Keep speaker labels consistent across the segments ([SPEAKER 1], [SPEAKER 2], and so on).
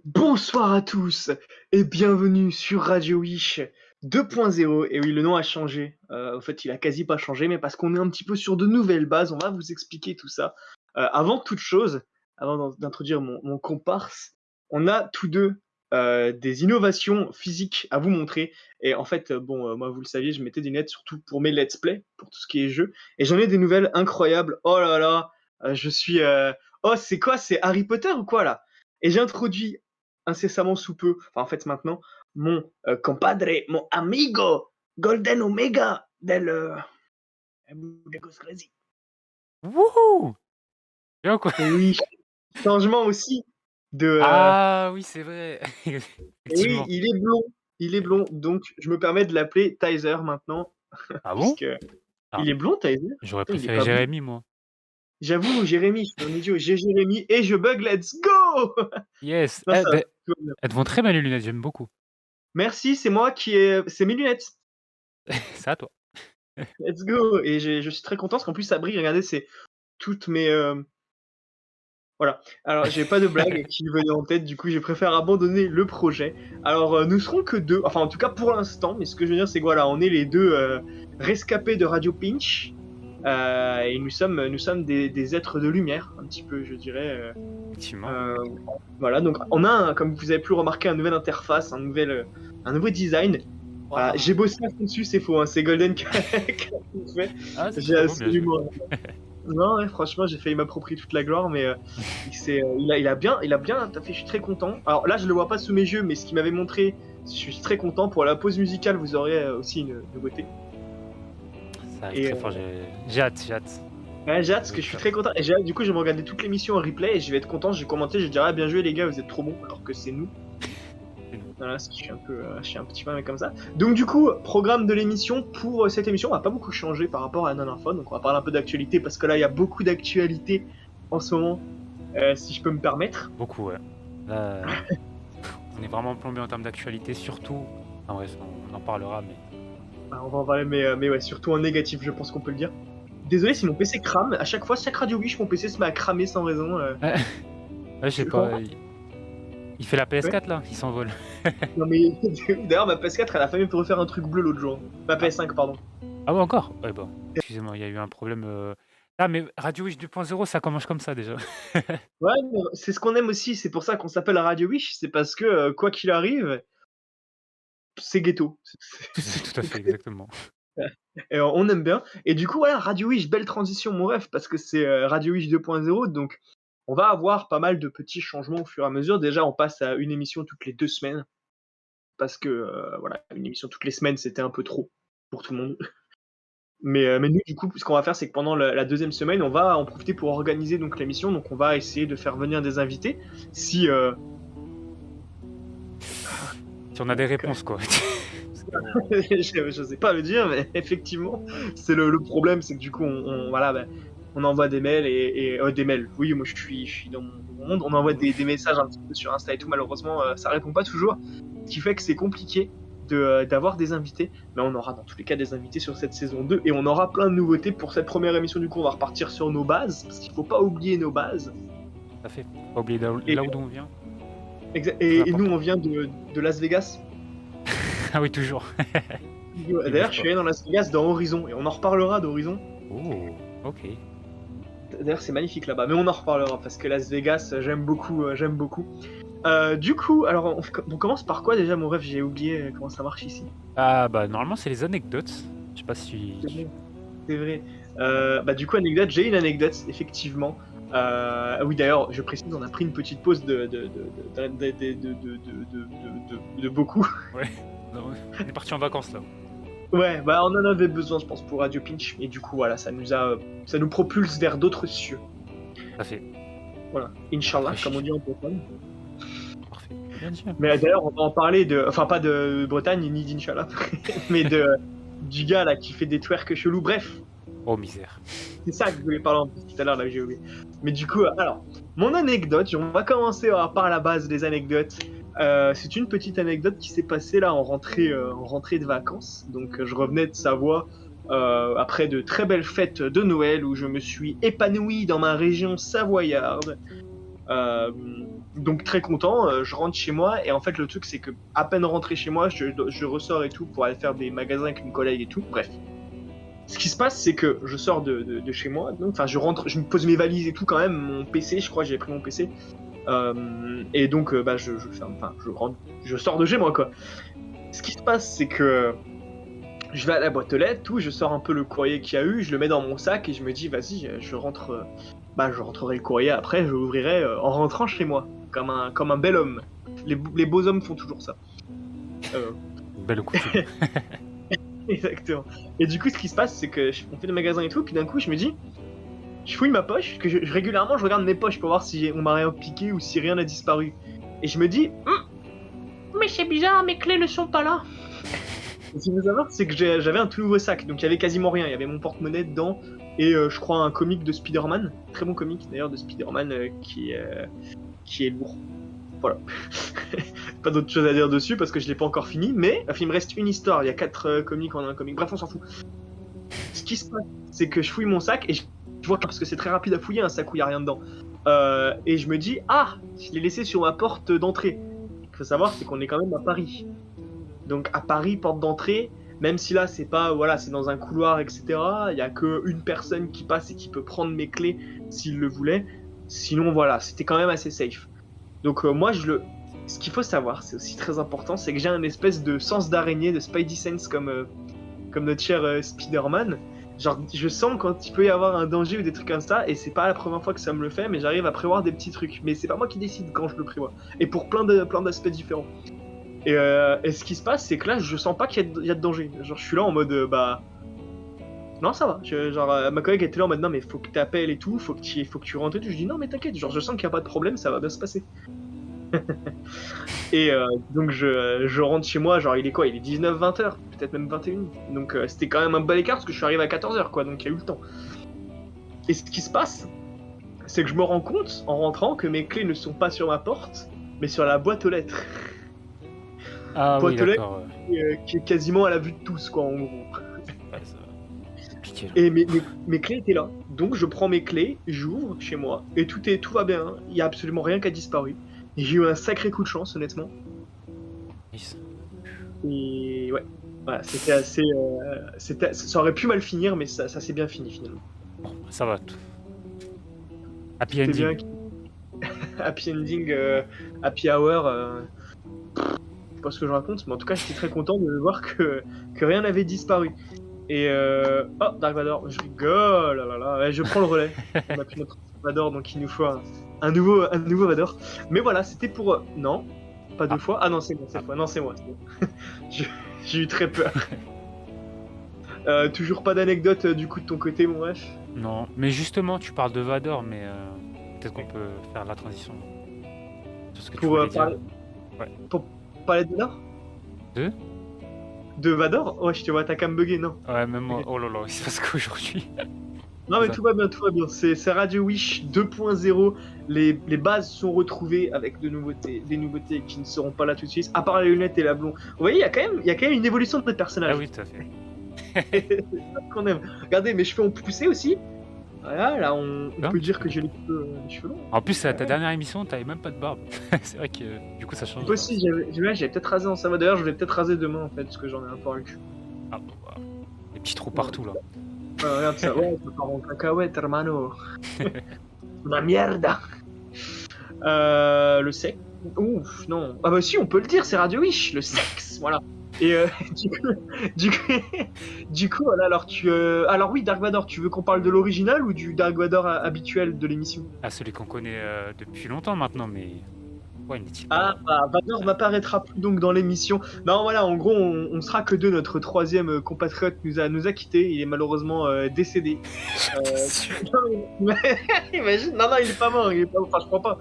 [SPEAKER 1] Bonsoir à tous et bienvenue sur Radio Wish 2.0. Et oui, le nom a changé. En fait, il a quasi pas changé, mais parce qu'on est un petit peu sur de nouvelles bases, on va vous expliquer tout ça. Avant toute chose, avant d'introduire mon comparse, on a tous deux des innovations physiques à vous montrer. Et en fait, moi, vous le saviez, je mettais des lunettes surtout pour mes let's play, pour tout ce qui est jeu. Et j'en ai des nouvelles incroyables. Oh là là, je suis. Oh, c'est quoi? C'est Harry Potter ou quoi là? Et j'ai introduit incessamment sous peu, enfin en fait maintenant, mon compadre, mon amigo, Golden Omega del Crazy.
[SPEAKER 2] Wouhou! Bien quoi.
[SPEAKER 1] Et oui, changement aussi de.
[SPEAKER 2] Ah oui, c'est vrai.
[SPEAKER 1] Et oui,
[SPEAKER 2] Effectivement.
[SPEAKER 1] il est blond, donc je me permets de l'appeler Tyser maintenant,
[SPEAKER 2] Ah bon?
[SPEAKER 1] puisque
[SPEAKER 2] Ah,
[SPEAKER 1] il est blond Tyser.
[SPEAKER 2] j'aurais
[SPEAKER 1] Putain, il est
[SPEAKER 2] préféré
[SPEAKER 1] pas blond.
[SPEAKER 2] Jérémy moi.
[SPEAKER 1] J'avoue, Jérémy, je suis un idiot. J'ai Jérémy et je bug, let's go.
[SPEAKER 2] Yes,
[SPEAKER 1] Non, ça, tout va bien.
[SPEAKER 2] elles te vont très bien les lunettes, j'aime beaucoup.
[SPEAKER 1] Merci, c'est moi qui ai, c'est mes lunettes.
[SPEAKER 2] C'est à toi.
[SPEAKER 1] Let's go. Et je suis très content parce qu'en plus ça brille. Regardez, c'est toutes mes voilà. Alors, j'ai pas de blague qui me venait en tête, du coup, j'ai préféré abandonner le projet. Alors, nous serons que 2, enfin, en tout cas pour l'instant, mais ce que je veux dire, c'est que voilà, on est les 2 rescapés de Radio Pinch, et nous sommes des êtres de lumière, un petit peu, je dirais.
[SPEAKER 2] Effectivement.
[SPEAKER 1] Euh, voilà, donc on a, comme vous avez pu le remarquer, une nouvelle interface, un nouveau design. Voilà, j'ai
[SPEAKER 2] Waouh!
[SPEAKER 1] bossé à fond dessus, c'est faux, hein, c'est Golden qui a tout fait.
[SPEAKER 2] Ah, c'est
[SPEAKER 1] J'ai
[SPEAKER 2] totalement bien joué.
[SPEAKER 1] absolument non, ouais, franchement, j'ai failli m'approprier toute la gloire, mais il a bien taffé, je suis très content. Alors là, je le vois pas sous mes yeux, mais ce qu'il m'avait montré, je suis très content. Pour la pause musicale, vous aurez aussi une nouveauté.
[SPEAKER 2] Ça arrive
[SPEAKER 1] Et
[SPEAKER 2] très fort, j'ai hâte, j'ai hâte.
[SPEAKER 1] ouais, j'ai hâte
[SPEAKER 2] Ça
[SPEAKER 1] parce
[SPEAKER 2] va
[SPEAKER 1] que
[SPEAKER 2] être
[SPEAKER 1] je suis
[SPEAKER 2] top.
[SPEAKER 1] très content. Et j'ai hâte, du coup, je vais me regarder toute l'émission en replay et je vais être content. J'ai commenté, je dirais ah, bien joué les gars, vous êtes trop bons, alors que c'est nous.
[SPEAKER 2] C'est nous.
[SPEAKER 1] Voilà, parce que je suis un petit peu un mec comme ça. Donc du coup, programme de l'émission pour cette émission, on va pas beaucoup changer par rapport à la dernière fois. Donc on va parler un peu d'actualité parce que là, il y a beaucoup d'actualité en ce moment, si je peux me permettre.
[SPEAKER 2] Beaucoup, ouais. Là, on est vraiment plombé en termes d'actualité, surtout en vrai, on en parlera, mais
[SPEAKER 1] Bah, on va en parler, mais ouais, surtout en négatif, je pense qu'on peut le dire. Désolé si mon PC crame. À chaque fois, chaque Radio Wish, mon PC se met à cramer sans raison.
[SPEAKER 2] ouais, je sais
[SPEAKER 1] Je comprends
[SPEAKER 2] pas,
[SPEAKER 1] pas.
[SPEAKER 2] il fait la
[SPEAKER 1] Ouais.
[SPEAKER 2] PS4 là, il s'envole.
[SPEAKER 1] Non mais d'ailleurs, ma PS4, elle a failli me refaire un truc bleu l'autre jour. Ma
[SPEAKER 2] Ah.
[SPEAKER 1] PS5, pardon.
[SPEAKER 2] Ah ouais encore? Ouais bon, excusez-moi, il y a eu un problème, ah mais Radio Wish 2.0 ça commence comme ça déjà.
[SPEAKER 1] Ouais, mais c'est ce qu'on aime aussi. C'est pour ça qu'on s'appelle Radio Wish. C'est parce que quoi qu'il arrive, c'est ghetto.
[SPEAKER 2] Tout à fait, exactement.
[SPEAKER 1] Et on aime bien. Et du coup, voilà, Radio Wish, belle transition, mon ref, parce que c'est Radio Wish 2.0. Donc, on va avoir pas mal de petits changements au fur et à mesure. Déjà, on passe à une émission toutes les 2 semaines. Parce que voilà, une émission toutes les semaines, c'était un peu trop pour tout le monde. Mais nous, du coup, ce qu'on va faire, c'est que pendant la deuxième semaine, on va en profiter pour organiser donc l'émission. Donc, on va essayer de faire venir des invités. Si
[SPEAKER 2] Si on a des réponses quoi. Parce que
[SPEAKER 1] je sais pas le dire, mais effectivement, c'est le problème, c'est que du coup, voilà, on envoie des mails et des mails. Oui, moi, je suis dans mon monde. On envoie
[SPEAKER 2] oui.
[SPEAKER 1] des messages un petit peu sur Insta et tout. Malheureusement, ça répond pas toujours, ce qui fait que c'est compliqué d'avoir des invités. Mais on aura dans tous les cas des invités sur cette saison 2 et on aura plein de nouveautés pour cette première émission. Du coup, on va repartir sur nos bases parce qu'il faut pas oublier nos bases.
[SPEAKER 2] Tout à fait. Faut pas oublier
[SPEAKER 1] Et,
[SPEAKER 2] là où on vient, très
[SPEAKER 1] et nous,
[SPEAKER 2] important.
[SPEAKER 1] on vient de Las Vegas.
[SPEAKER 2] Ah oui toujours. Il
[SPEAKER 1] D'ailleurs,
[SPEAKER 2] bouge
[SPEAKER 1] je
[SPEAKER 2] pas.
[SPEAKER 1] suis allé dans Las Vegas dans Horizon et on en reparlera d'Horizon.
[SPEAKER 2] Oh, OK.
[SPEAKER 1] D'ailleurs, c'est magnifique là-bas, mais on en reparlera parce que Las Vegas, j'aime beaucoup, j'aime beaucoup. Du coup, alors on commence par quoi déjà, mon ref? J'ai oublié comment ça marche ici.
[SPEAKER 2] Ah bah normalement c'est les anecdotes. Je sais pas si
[SPEAKER 1] C'est
[SPEAKER 2] tu
[SPEAKER 1] vrai. C'est vrai. Bah du coup, anecdote, j'ai une anecdote effectivement. Oui, d'ailleurs, je précise, on a pris une petite pause de beaucoup.
[SPEAKER 2] ouais. Non, on est parti en vacances là.
[SPEAKER 1] Ouais, bah on en avait besoin, je pense, pour Radio Pinch, et du coup, voilà, ça nous propulse vers d'autres cieux.
[SPEAKER 2] Tout à fait.
[SPEAKER 1] Voilà,
[SPEAKER 2] On
[SPEAKER 1] Inch'Allah, comme on
[SPEAKER 2] rafraîchit.
[SPEAKER 1] dit en Bretagne.
[SPEAKER 2] Parfait. Bien sûr.
[SPEAKER 1] Mais d'ailleurs, on va en parler enfin pas de Bretagne ni d'Inch'Allah, mais du gars là qui fait des twerks chelous. Bref,
[SPEAKER 2] Oh misère.
[SPEAKER 1] c'est ça que je voulais parler en plus tout à l'heure là que j'ai oublié. Mais du coup, alors, mon anecdote, on va commencer par la base des anecdotes. C'est une petite anecdote qui s'est passée là en rentrée de vacances. Donc, je revenais de Savoie après de très belles fêtes de Noël où je me suis épanoui dans ma région savoyarde. Euh, Donc très content, je rentre chez moi et en fait le truc c'est que à peine rentré chez moi, je ressors et tout pour aller faire des magasins avec une collègue et tout. Bref, ce qui se passe c'est que je sors de chez moi, donc enfin je rentre, je me pose mes valises et tout quand même, mon PC, je crois que j'ai pris mon PC. Et donc bah je ferme, enfin je rentre, je sors de chez moi quoi. Ce qui se passe c'est que je vais à la boîte aux lettres, tout, je sors un peu le courrier qu'il y a eu, je le mets dans mon sac et je me dis vas-y, je rentre, je rentrerai le courrier après, je l'ouvrirai en rentrant chez moi, comme un bel homme. Les beaux hommes font toujours ça.
[SPEAKER 2] Belle coutume.
[SPEAKER 1] Exactement. Et du coup, ce qui se passe, c'est que on fait des magasins et tout, puis d'un coup, je me dis, je fouille ma poche, que régulièrement, je regarde mes poches pour voir si on m'a rien piqué ou si rien n'a disparu. Et je me dis, mais c'est bizarre, mes clés ne sont pas là. Ce qu'il faut savoir, c'est que j'avais un tout nouveau sac, donc il y avait quasiment rien. Il y avait mon porte-monnaie dedans et je crois un comic de Spider-Man, très bon comic d'ailleurs de Spider-Man qui est lourd. Voilà. Pas d'autre chose à dire dessus parce que je l'ai pas encore fini, mais il me reste une histoire. Il y a 4 comics en un comic. Bref, on s'en fout. Ce qui se passe, c'est que je fouille mon sac et je vois parce que c'est très rapide à fouiller un sac où il y a rien dedans. Et je me dis je l'ai laissé sur ma porte d'entrée. Il faut savoir, c'est qu'on est quand même à Paris. Donc à Paris, porte d'entrée, même si là c'est pas, voilà, c'est dans un couloir, etc. Il y a qu'une personne qui passe et qui peut prendre mes clés s'il le voulait. Sinon voilà, c'était quand même assez safe. Donc moi ce qu'il faut savoir, c'est aussi très important, c'est que j'ai un espèce de sens d'araignée, de Spidey Sense comme notre cher Spider-Man. Genre je sens quand il peut y avoir un danger ou des trucs comme ça, et c'est pas la première fois que ça me le fait, mais j'arrive à prévoir des petits trucs. Mais c'est pas moi qui décide quand je le prévois. Et pour plein d'aspects différents. Et ce qui se passe, c'est que là, je sens pas qu'il y a de danger. Genre, je suis là en mode, non, ça va. Ma collègue était là en mode, non, mais faut que t'appelles et tout, faut que tu rentres et tout. Je dis, non, mais t'inquiète, genre, je sens qu'il y a pas de problème, ça va bien se passer. Et donc, je rentre chez moi, genre, il est quoi? Il est 19-20h, peut-être même 21. Donc, c'était quand même un bel écart parce que je suis arrivé à 14h, quoi, donc il y a eu le temps. Et ce qui se passe, c'est que je me rends compte, en rentrant, que mes clés ne sont pas sur ma porte, mais sur la boîte aux lettres.
[SPEAKER 2] Ah oui,
[SPEAKER 1] Boîte aux lettres
[SPEAKER 2] d'accord.
[SPEAKER 1] qui est quasiment à la vue de tous, quoi, en gros.
[SPEAKER 2] Ouais, ça va. Compliqué, là.
[SPEAKER 1] Et mes clés étaient là. Donc je prends mes clés, j'ouvre chez moi, et tout va bien. Il y a absolument rien qui a disparu. Et j'ai eu un sacré coup de chance, honnêtement.
[SPEAKER 2] Nice.
[SPEAKER 1] Et ouais, voilà, c'était assez. Ça aurait pu mal finir, mais ça s'est bien fini finalement.
[SPEAKER 2] Bon, ça va. Happy
[SPEAKER 1] C'était
[SPEAKER 2] ending.
[SPEAKER 1] bien. Happy ending, happy hour. Je sais pas ce que je raconte, mais en tout cas, j'étais très content de voir que rien n'avait disparu. Et oh, Dark Vador, je rigole, là là là, ouais, je prends le relais. On a pris notre Vador, donc il nous faut un nouveau Vador. Mais voilà, c'était pour. Non, pas deux fois. Ah non, c'est moi cette fois. Non, c'est moi. J'ai eu très peur. Toujours pas d'anecdote du coup de ton côté, mon ref?
[SPEAKER 2] Non, mais justement, tu parles de Vador, mais peut-être qu'on peut faire la transition sur ce que tu voulais dire. Ouais.
[SPEAKER 1] Pour parler de Vador? De Vador? Ouais, je te vois, t'as qu'à me bugger, non?
[SPEAKER 2] Ouais, même moi. Oh là là, il se passe quoi aujourd'hui?
[SPEAKER 1] Non mais tout va bien, tout va bien. C'est Radio Wish 2.0. Les bases sont retrouvées avec des nouveautés qui ne seront pas là tout de suite. À part les lunettes et la blonde. Vous voyez, il y a quand même une évolution de notre personnage.
[SPEAKER 2] Ah oui, tout à fait.
[SPEAKER 1] C'est ça qu'on aime. Regardez, mes cheveux ont poussé aussi. Voilà, là on peut dire que j'ai les cheveux longs.
[SPEAKER 2] En plus, à ta dernière émission, t'avais même pas de barbe. C'est vrai que du coup, ça change.
[SPEAKER 1] Aussi, j'avais peut-être rasé en savon. D'ailleurs, je vais peut-être raser demain en fait, parce que j'en ai un peu ras le cul.
[SPEAKER 2] Ah bon, bah, des petits trous partout là.
[SPEAKER 1] Regarde ça, ouais, ça part en cacahuète, hermano. La mierda. Le sexe. Ouf, non. Ah bah si, on peut le dire, c'est Radio Wish, le sexe, voilà. Et du coup, voilà, alors oui, Dark Vador, tu veux qu'on parle de l'original ou du Dark Vador habituel de l'émission?
[SPEAKER 2] Ah, celui qu'on connaît depuis longtemps maintenant, mais ouais, n'est-il
[SPEAKER 1] pas... Vador n'apparaîtra plus donc dans l'émission. Non, voilà, en gros, on sera que deux. Notre troisième compatriote nous a quittés. Il est malheureusement décédé. Imagine, non, il est pas mort. Enfin, je crois pas.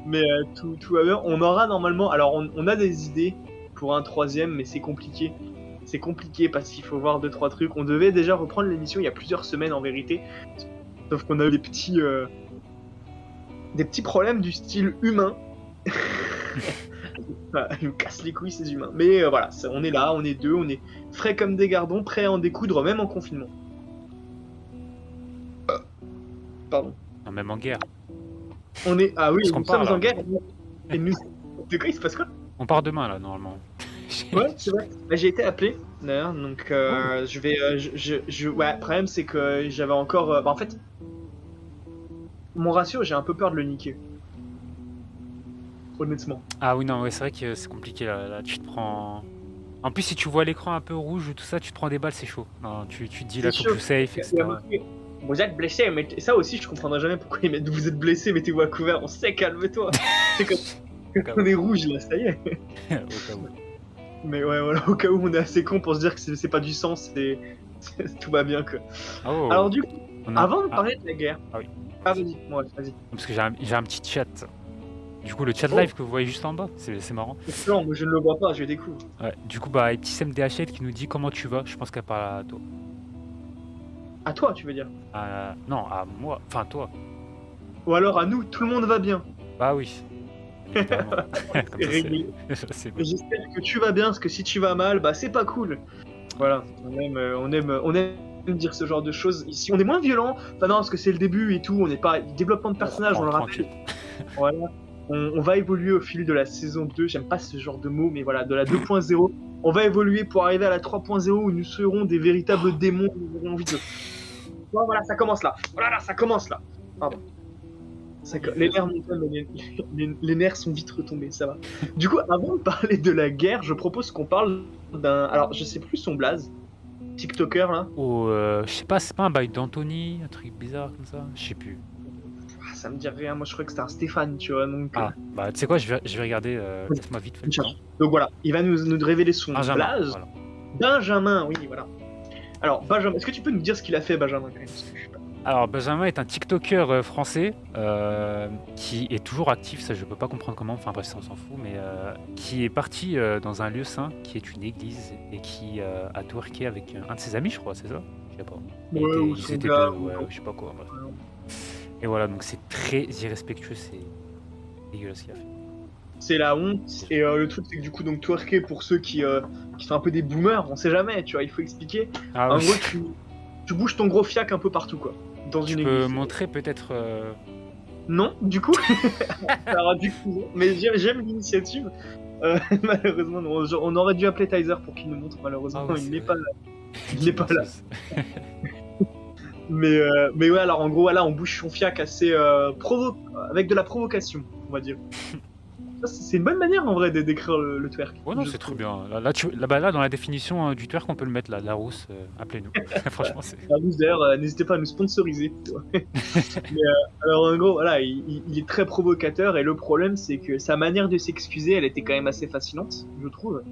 [SPEAKER 1] Mais tout va bien. On aura normalement. Alors, on a des idées pour un troisième, mais c'est compliqué. C'est compliqué parce qu'il faut voir 2-3 trucs. On devait déjà reprendre l'émission il y a plusieurs semaines en vérité. Sauf qu'on a eu des petits problèmes du style humain. Ils nous cassent les couilles ces humains. Mais voilà, on est là, on est deux, on est frais comme des gardons, prêts à en découdre même en confinement. Pardon.
[SPEAKER 2] Non, même en guerre.
[SPEAKER 1] On est... Ah oui,
[SPEAKER 2] Parce qu'on
[SPEAKER 1] nous
[SPEAKER 2] part
[SPEAKER 1] sommes en
[SPEAKER 2] là.
[SPEAKER 1] guerre. Et nous... De quoi il se passe quoi?
[SPEAKER 2] On part demain là, normalement.
[SPEAKER 1] Ouais, c'est vrai. Bah, j'ai été appelé d'ailleurs, donc je vais. Ouais, le problème c'est que j'avais encore. Bah, en fait, mon ratio, j'ai un peu peur de le niquer. Honnêtement.
[SPEAKER 2] Ah oui, non, ouais, c'est vrai que c'est compliqué là. Tu te prends. En plus, si tu vois l'écran un peu rouge ou tout ça, tu te prends des balles, c'est chaud. Non, tu te dis là,
[SPEAKER 1] C'est
[SPEAKER 2] faut que je
[SPEAKER 1] chaud.
[SPEAKER 2] safe,
[SPEAKER 1] Il
[SPEAKER 2] etc.
[SPEAKER 1] y a marqué, vous êtes blessé, mais ça aussi, je comprendrai jamais pourquoi ils mettent vous êtes blessé, mettez-vous à couvert. On sait, calme-toi. C'est comme on est rouge là, ça y est.
[SPEAKER 2] Au cas où.
[SPEAKER 1] Mais ouais, voilà, au cas où on est assez con pour se dire que c'est pas du sang, tout va bien quoi.
[SPEAKER 2] Oh,
[SPEAKER 1] Alors du coup,
[SPEAKER 2] on a-
[SPEAKER 1] avant de
[SPEAKER 2] ah,
[SPEAKER 1] parler de la guerre.
[SPEAKER 2] Ah oui.
[SPEAKER 1] Ah vas-y, ouais, vas-y.
[SPEAKER 2] Parce que j'ai un petit chat. Du coup, le chat
[SPEAKER 1] Oh.
[SPEAKER 2] live que vous voyez juste en bas, c'est marrant.
[SPEAKER 1] Excellent, moi je ne le vois pas, je découvre.
[SPEAKER 2] Ouais, du coup, bah, Eptisem DHL qui nous dit comment tu vas. Je pense qu'elle parle à toi.
[SPEAKER 1] À toi, tu veux dire?
[SPEAKER 2] Non, à moi. Enfin, toi.
[SPEAKER 1] Ou alors à nous, tout le monde va bien.
[SPEAKER 2] Bah oui. Évidemment. Comme ça,
[SPEAKER 1] réglé.
[SPEAKER 2] c'est bon.
[SPEAKER 1] J'espère que tu vas bien, parce que si tu vas mal, bah c'est pas cool. Voilà, on aime dire ce genre de choses. Ici, on est moins violent. Enfin non, parce que c'est le début et tout. On n'est pas développement de personnage, on le rappelle. Voilà. On va évoluer au fil de la saison 2. J'aime pas ce genre de mots, mais voilà, de la 2.0. On va évoluer pour arriver à la 3.0 où nous serons des véritables démons. Nous aurons envie de... Voilà, ça commence là. Voilà, ça commence là. Pardon. Les nerfs montent, mais les nerfs sont vite retombés, ça va. Du coup, avant de parler de la guerre, je propose qu'on parle d'un... Alors, je sais plus son blaze. TikToker, là.
[SPEAKER 2] Oh, je sais pas, c'est pas un bail d'Anthony, un truc bizarre comme ça. Je sais plus.
[SPEAKER 1] Ah, ça me dit rien, moi je crois que c'était un Stéphane, tu vois. Donc,
[SPEAKER 2] Ah, bah tu sais quoi, je vais regarder, laisse-moi vite fait.
[SPEAKER 1] Donc voilà, il va nous révéler son
[SPEAKER 2] Benjamin,
[SPEAKER 1] blaze.
[SPEAKER 2] voilà.
[SPEAKER 1] Benjamin, oui, voilà. Alors, Benjamin, est-ce que tu peux nous dire ce qu'il a fait, Benjamin, quand même?
[SPEAKER 2] Alors, Benjamin est un TikToker français qui est toujours actif, ça je peux pas comprendre comment, enfin bref, ça on s'en fout, mais qui est parti dans un lieu saint qui est une église et qui a twerké avec un de ses amis, je crois, c'est ça? Je sais pas. Ils étaient deux, ouais, je sais pas quoi, bref. Et voilà, donc c'est très irrespectueux, c'est dégueulasse ce qu'il a fait.
[SPEAKER 1] C'est la honte, et le truc c'est que du coup, donc twerker pour ceux qui sont un peu des boomers, on sait jamais, tu vois, il faut expliquer.
[SPEAKER 2] Ah,
[SPEAKER 1] en
[SPEAKER 2] oui.
[SPEAKER 1] gros, tu bouges ton gros fiac un peu partout, quoi. Dans une
[SPEAKER 2] Tu
[SPEAKER 1] église.
[SPEAKER 2] peux montrer peut-être.
[SPEAKER 1] Non, du coup. Alors, du coup, mais j'aime l'initiative. Malheureusement, non. On aurait dû appeler Tizer pour qu'il nous montre. Malheureusement,
[SPEAKER 2] Ah ouais,
[SPEAKER 1] il
[SPEAKER 2] c'est
[SPEAKER 1] n'est
[SPEAKER 2] vrai.
[SPEAKER 1] pas là. Il n'est pas là. Mais ouais, alors en gros, là, on bouge son fiac assez avec de la provocation, on va dire. Ça, c'est une bonne manière en vrai de décrire le twerk.
[SPEAKER 2] Ouais, non, c'est très bien. Là, dans la définition du twerk, on peut le mettre là. Larousse, appelez-nous. Franchement, c'est.
[SPEAKER 1] La Rousse, d'ailleurs, n'hésitez pas à nous sponsoriser. Mais, alors en gros, voilà, il est très provocateur et le problème, c'est que sa manière de s'excuser, elle était quand même assez fascinante, je trouve.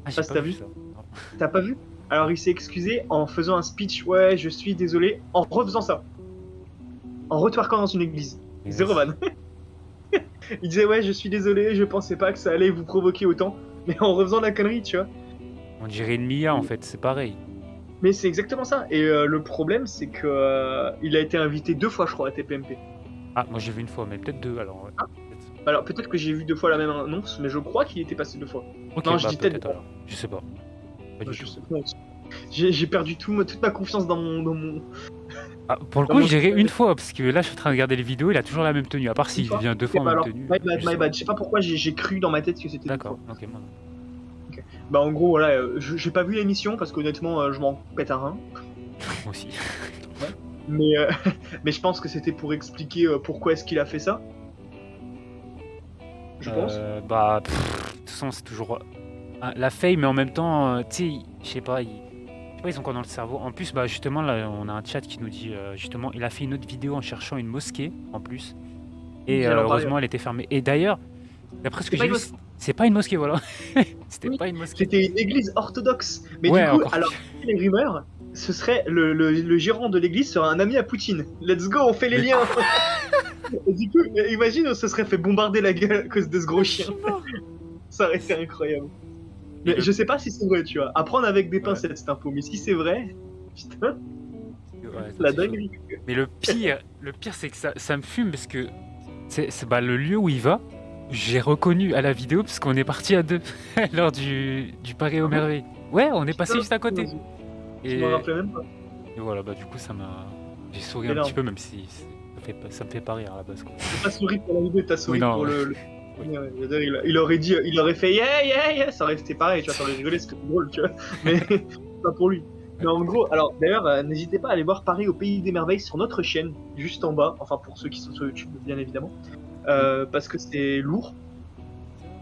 [SPEAKER 2] Ah, j'ai
[SPEAKER 1] t'as
[SPEAKER 2] pas
[SPEAKER 1] vu
[SPEAKER 2] vu ça. Non.
[SPEAKER 1] T'as pas vu? Alors il s'est excusé en faisant un speech, ouais, je suis désolé, en refaisant ça. En retwerkant dans une église.
[SPEAKER 2] Yes.
[SPEAKER 1] Zéro van. Il disait, ouais, je suis désolé, je pensais pas que ça allait vous provoquer autant. Mais en refaisant la connerie, tu vois.
[SPEAKER 2] On dirait une Mia en fait, c'est pareil.
[SPEAKER 1] Mais c'est exactement ça. Et le problème, c'est que il a été invité 2 fois, je crois, à TPMP.
[SPEAKER 2] Ah, moi j'ai vu une fois, mais peut-être 2 alors. Ouais.
[SPEAKER 1] Alors peut-être que j'ai vu 2 fois la même annonce, mais je crois qu'il était passé 2 fois.
[SPEAKER 2] Ok,
[SPEAKER 1] non, je dis
[SPEAKER 2] peut-être alors. Je sais pas. Pas du
[SPEAKER 1] je
[SPEAKER 2] tout.
[SPEAKER 1] sais pas. J'ai perdu toute ma confiance dans mon...
[SPEAKER 2] Ah, pour le coup, je dirais une fois, parce que là je suis en train de regarder les vidéos, il a toujours la même tenue, à part s'il vient 2 fois en même
[SPEAKER 1] alors,
[SPEAKER 2] tenue.
[SPEAKER 1] My bad. Je sais pas pourquoi j'ai cru dans ma tête que c'était 2 fois.
[SPEAKER 2] D'accord, ok, moi.
[SPEAKER 1] Bah en gros, voilà, j'ai pas vu l'émission parce qu'honnêtement, je m'en pète un rein.
[SPEAKER 2] Moi aussi.
[SPEAKER 1] Mais je pense que c'était pour expliquer pourquoi est-ce qu'il a fait ça. Je pense.
[SPEAKER 2] Bah, de toute façon, c'est toujours la fame, mais en même temps, tu sais, je sais pas, ils sont quoi dans le cerveau. En plus, bah justement, là, on a un chat qui nous dit, justement, il a fait une autre vidéo en cherchant une mosquée, en plus. Et heureusement, elle était fermée. Et d'ailleurs, d'après ce que j'ai vu, c'est pas une mosquée, voilà. C'était pas une mosquée.
[SPEAKER 1] C'était une église orthodoxe. Mais
[SPEAKER 2] ouais,
[SPEAKER 1] du coup, alors, les rumeurs, ce serait le gérant de l'église serait un ami à Poutine. Let's go, on fait les liens. Et du coup, imagine, on se serait fait bombarder la gueule à cause de ce gros chien. Ça aurait été incroyable. Mais je sais pas si c'est vrai, tu vois. À prendre avec des pincettes cette info. Mais si c'est vrai, putain, la dinguerie.
[SPEAKER 2] Mais le pire c'est que ça me fume parce que c'est bah, le lieu où il va. J'ai reconnu à la vidéo parce qu'on est parti à 2 lors du Paris aux merveilles. Ouais, on est passé juste à côté.
[SPEAKER 1] Je m'en rappelais même pas.
[SPEAKER 2] Et voilà, bah du coup ça m'a... J'ai souri un petit peu même si... ça me fait pas rire à la base, quoi.
[SPEAKER 1] T'as pas souri pour la vidéo, t'as
[SPEAKER 2] Oui,
[SPEAKER 1] souri
[SPEAKER 2] non,
[SPEAKER 1] pour
[SPEAKER 2] ouais.
[SPEAKER 1] le.
[SPEAKER 2] Oui.
[SPEAKER 1] Ouais, il aurait fait yeah, yeah, yeah, ça aurait été pareil, tu vois, t'aurais rigolé, c'était drôle, tu vois, mais pas pour lui. Mais en gros, alors d'ailleurs, n'hésitez pas à aller voir Paris au Pays des Merveilles sur notre chaîne, juste en bas, enfin pour ceux qui sont sur YouTube, bien évidemment, parce que c'est lourd,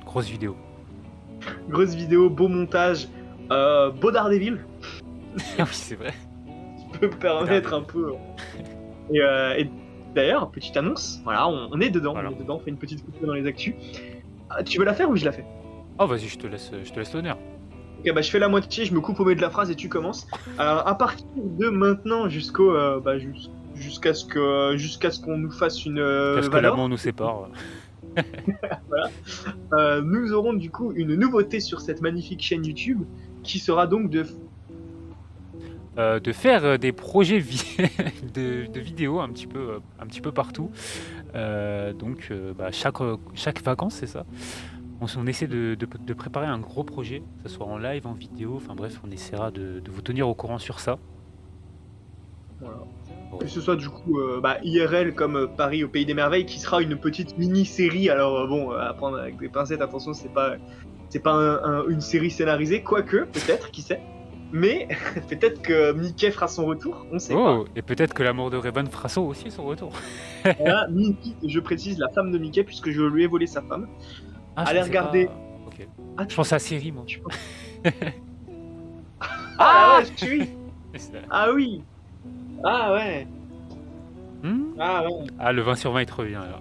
[SPEAKER 2] Grosse vidéo.
[SPEAKER 1] grosse vidéo, beau montage, beau Daredevil,
[SPEAKER 2] Ah oui, c'est vrai.
[SPEAKER 1] qui peut me permettre
[SPEAKER 2] Daredevil.
[SPEAKER 1] un peu. Et d'ailleurs, petite annonce, voilà, on est dedans,
[SPEAKER 2] Voilà.
[SPEAKER 1] on est dedans, on fait une petite coupure dans les actus. Ah, tu veux la faire ou je la fais?
[SPEAKER 2] Oh, vas-y, je te laisse l'honneur.
[SPEAKER 1] Ok, bah je fais la moitié, je me coupe au milieu de la phrase et tu commences. Alors à partir de maintenant jusqu'au jusqu'à ce qu'on nous fasse une
[SPEAKER 2] Qu'est-ce que l'amour
[SPEAKER 1] Valor,
[SPEAKER 2] nous sépare.
[SPEAKER 1] nous aurons du coup une nouveauté sur cette magnifique chaîne YouTube qui sera donc
[SPEAKER 2] De faire des projets de vidéos un petit peu partout. Donc, chaque vacances, c'est ça. On essaie de préparer un gros projet, que ce soit en live, en vidéo, enfin bref, on essaiera de vous tenir au courant sur ça.
[SPEAKER 1] voilà.
[SPEAKER 2] Bon.
[SPEAKER 1] Que ce soit du coup IRL comme Paris au Pays des Merveilles qui sera une petite mini-série. Alors bon, à prendre avec des pincettes, attention, c'est pas une série scénarisée, quoique, peut-être, qui sait. Mais peut-être que Mickey fera son retour, on sait pas.
[SPEAKER 2] Oh, et peut-être que l'amour de Raven fera ça aussi son retour.
[SPEAKER 1] Voilà, Minky, je précise, la femme de Mickey, puisque je lui ai volé sa femme.
[SPEAKER 2] Ah, je
[SPEAKER 1] Allez
[SPEAKER 2] pensais
[SPEAKER 1] regarder.
[SPEAKER 2] pas. Ok.
[SPEAKER 1] Ah,
[SPEAKER 2] Je pense à la série, moi.
[SPEAKER 1] tu penses-
[SPEAKER 2] Ah
[SPEAKER 1] Ah ouais, oui. Ah oui. Ah ouais.
[SPEAKER 2] Hmm
[SPEAKER 1] Ah ouais.
[SPEAKER 2] Ah, le 20 sur 20, il te revient, là.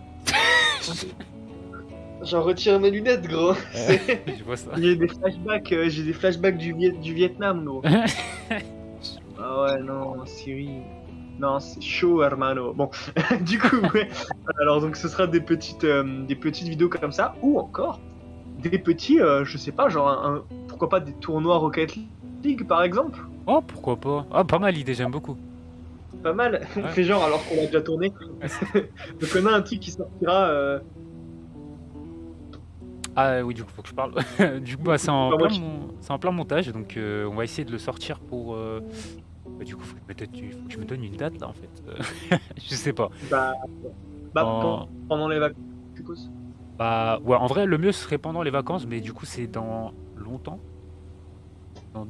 [SPEAKER 1] J'en retire mes lunettes, gros.
[SPEAKER 2] Je vois ça.
[SPEAKER 1] J'ai des flashbacks du Vietnam, gros. Ah ouais, non, Syrie. Non, c'est chaud, hermano. Bon, du coup, ouais. Alors, donc, ce sera des petites vidéos comme ça, ou encore des petits, je sais pas, genre, pourquoi pas des tournois Rocket League, par exemple.
[SPEAKER 2] Oh, pourquoi pas. Ah, pas mal l'idée, j'aime beaucoup.
[SPEAKER 1] Pas mal. On fait genre, alors qu'on l'a déjà tourné. Donc, on a un truc qui sortira.
[SPEAKER 2] Ah oui, du coup, faut que je parle. Du coup, c'est en plein montage, donc on va essayer de le sortir pour. Du coup, faut que je me donne une date là, en fait. Je sais pas.
[SPEAKER 1] Bah,
[SPEAKER 2] En-
[SPEAKER 1] pendant les vacances, je suppose.
[SPEAKER 2] Bah, ouais, en vrai, le mieux ce serait pendant les vacances, mais du coup, c'est dans longtemps. Dans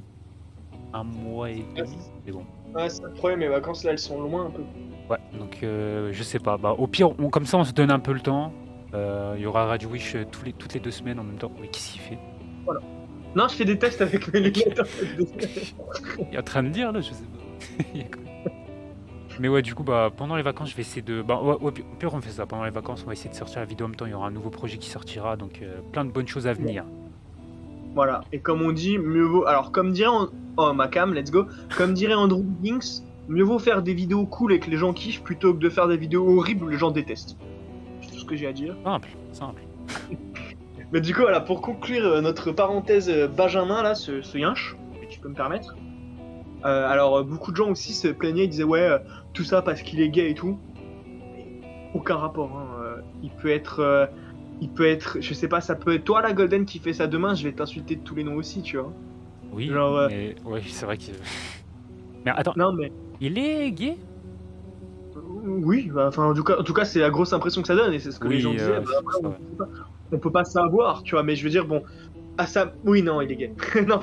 [SPEAKER 2] un mois et demi. Mais bon.
[SPEAKER 1] Ouais, c'est le problème, les vacances là, elles sont loin un peu.
[SPEAKER 2] Ouais, donc je sais pas. Bah, au pire, comme ça, on se donne un peu le temps. Il y aura Radio Wish toutes les 2 semaines en même temps. Oui, qui s'y fait?
[SPEAKER 1] Voilà. Non, je fais des tests avec mes lunettes. En fait.
[SPEAKER 2] Il est en train de dire là, je sais pas. Il y a quoi. Mais ouais, du coup, bah, pendant les vacances, je vais essayer de. Bah, au pire, on fait ça. Pendant les vacances, on va essayer de sortir la vidéo en même temps. Il y aura un nouveau projet qui sortira, donc plein de bonnes choses à venir.
[SPEAKER 1] Voilà. Et comme on dit, mieux vaut. Alors, comme dirait. Oh, ma cam, let's go. Comme dirait Andrew Binks, mieux vaut faire des vidéos cool et que les gens kiffent plutôt que de faire des vidéos horribles où les gens détestent. C'est tout ce que j'ai à dire.
[SPEAKER 2] Simple.
[SPEAKER 1] Mais du coup, voilà, pour conclure notre parenthèse Benjamin, là, ce yinche, si tu peux me permettre. Alors, beaucoup de gens aussi se plaignaient, ils disaient, ouais, tout ça parce qu'il est gay et tout. Mais aucun rapport, hein. Il peut être, je sais pas, ça peut être toi, la Golden, qui fait ça demain, je vais t'insulter de tous les noms aussi, tu vois.
[SPEAKER 2] Oui,
[SPEAKER 1] Genre,
[SPEAKER 2] mais ouais, c'est vrai que. Mais attends,
[SPEAKER 1] Non, mais.
[SPEAKER 2] il est gay?
[SPEAKER 1] Oui, bah, enfin, en tout cas, c'est la grosse impression que ça donne, et c'est ce que les gens disaient. Bah, après,
[SPEAKER 2] c'est vrai.
[SPEAKER 1] on peut pas savoir, tu vois, mais je veux dire, bon. Ah, ça. Oui, non, il est gay. Non,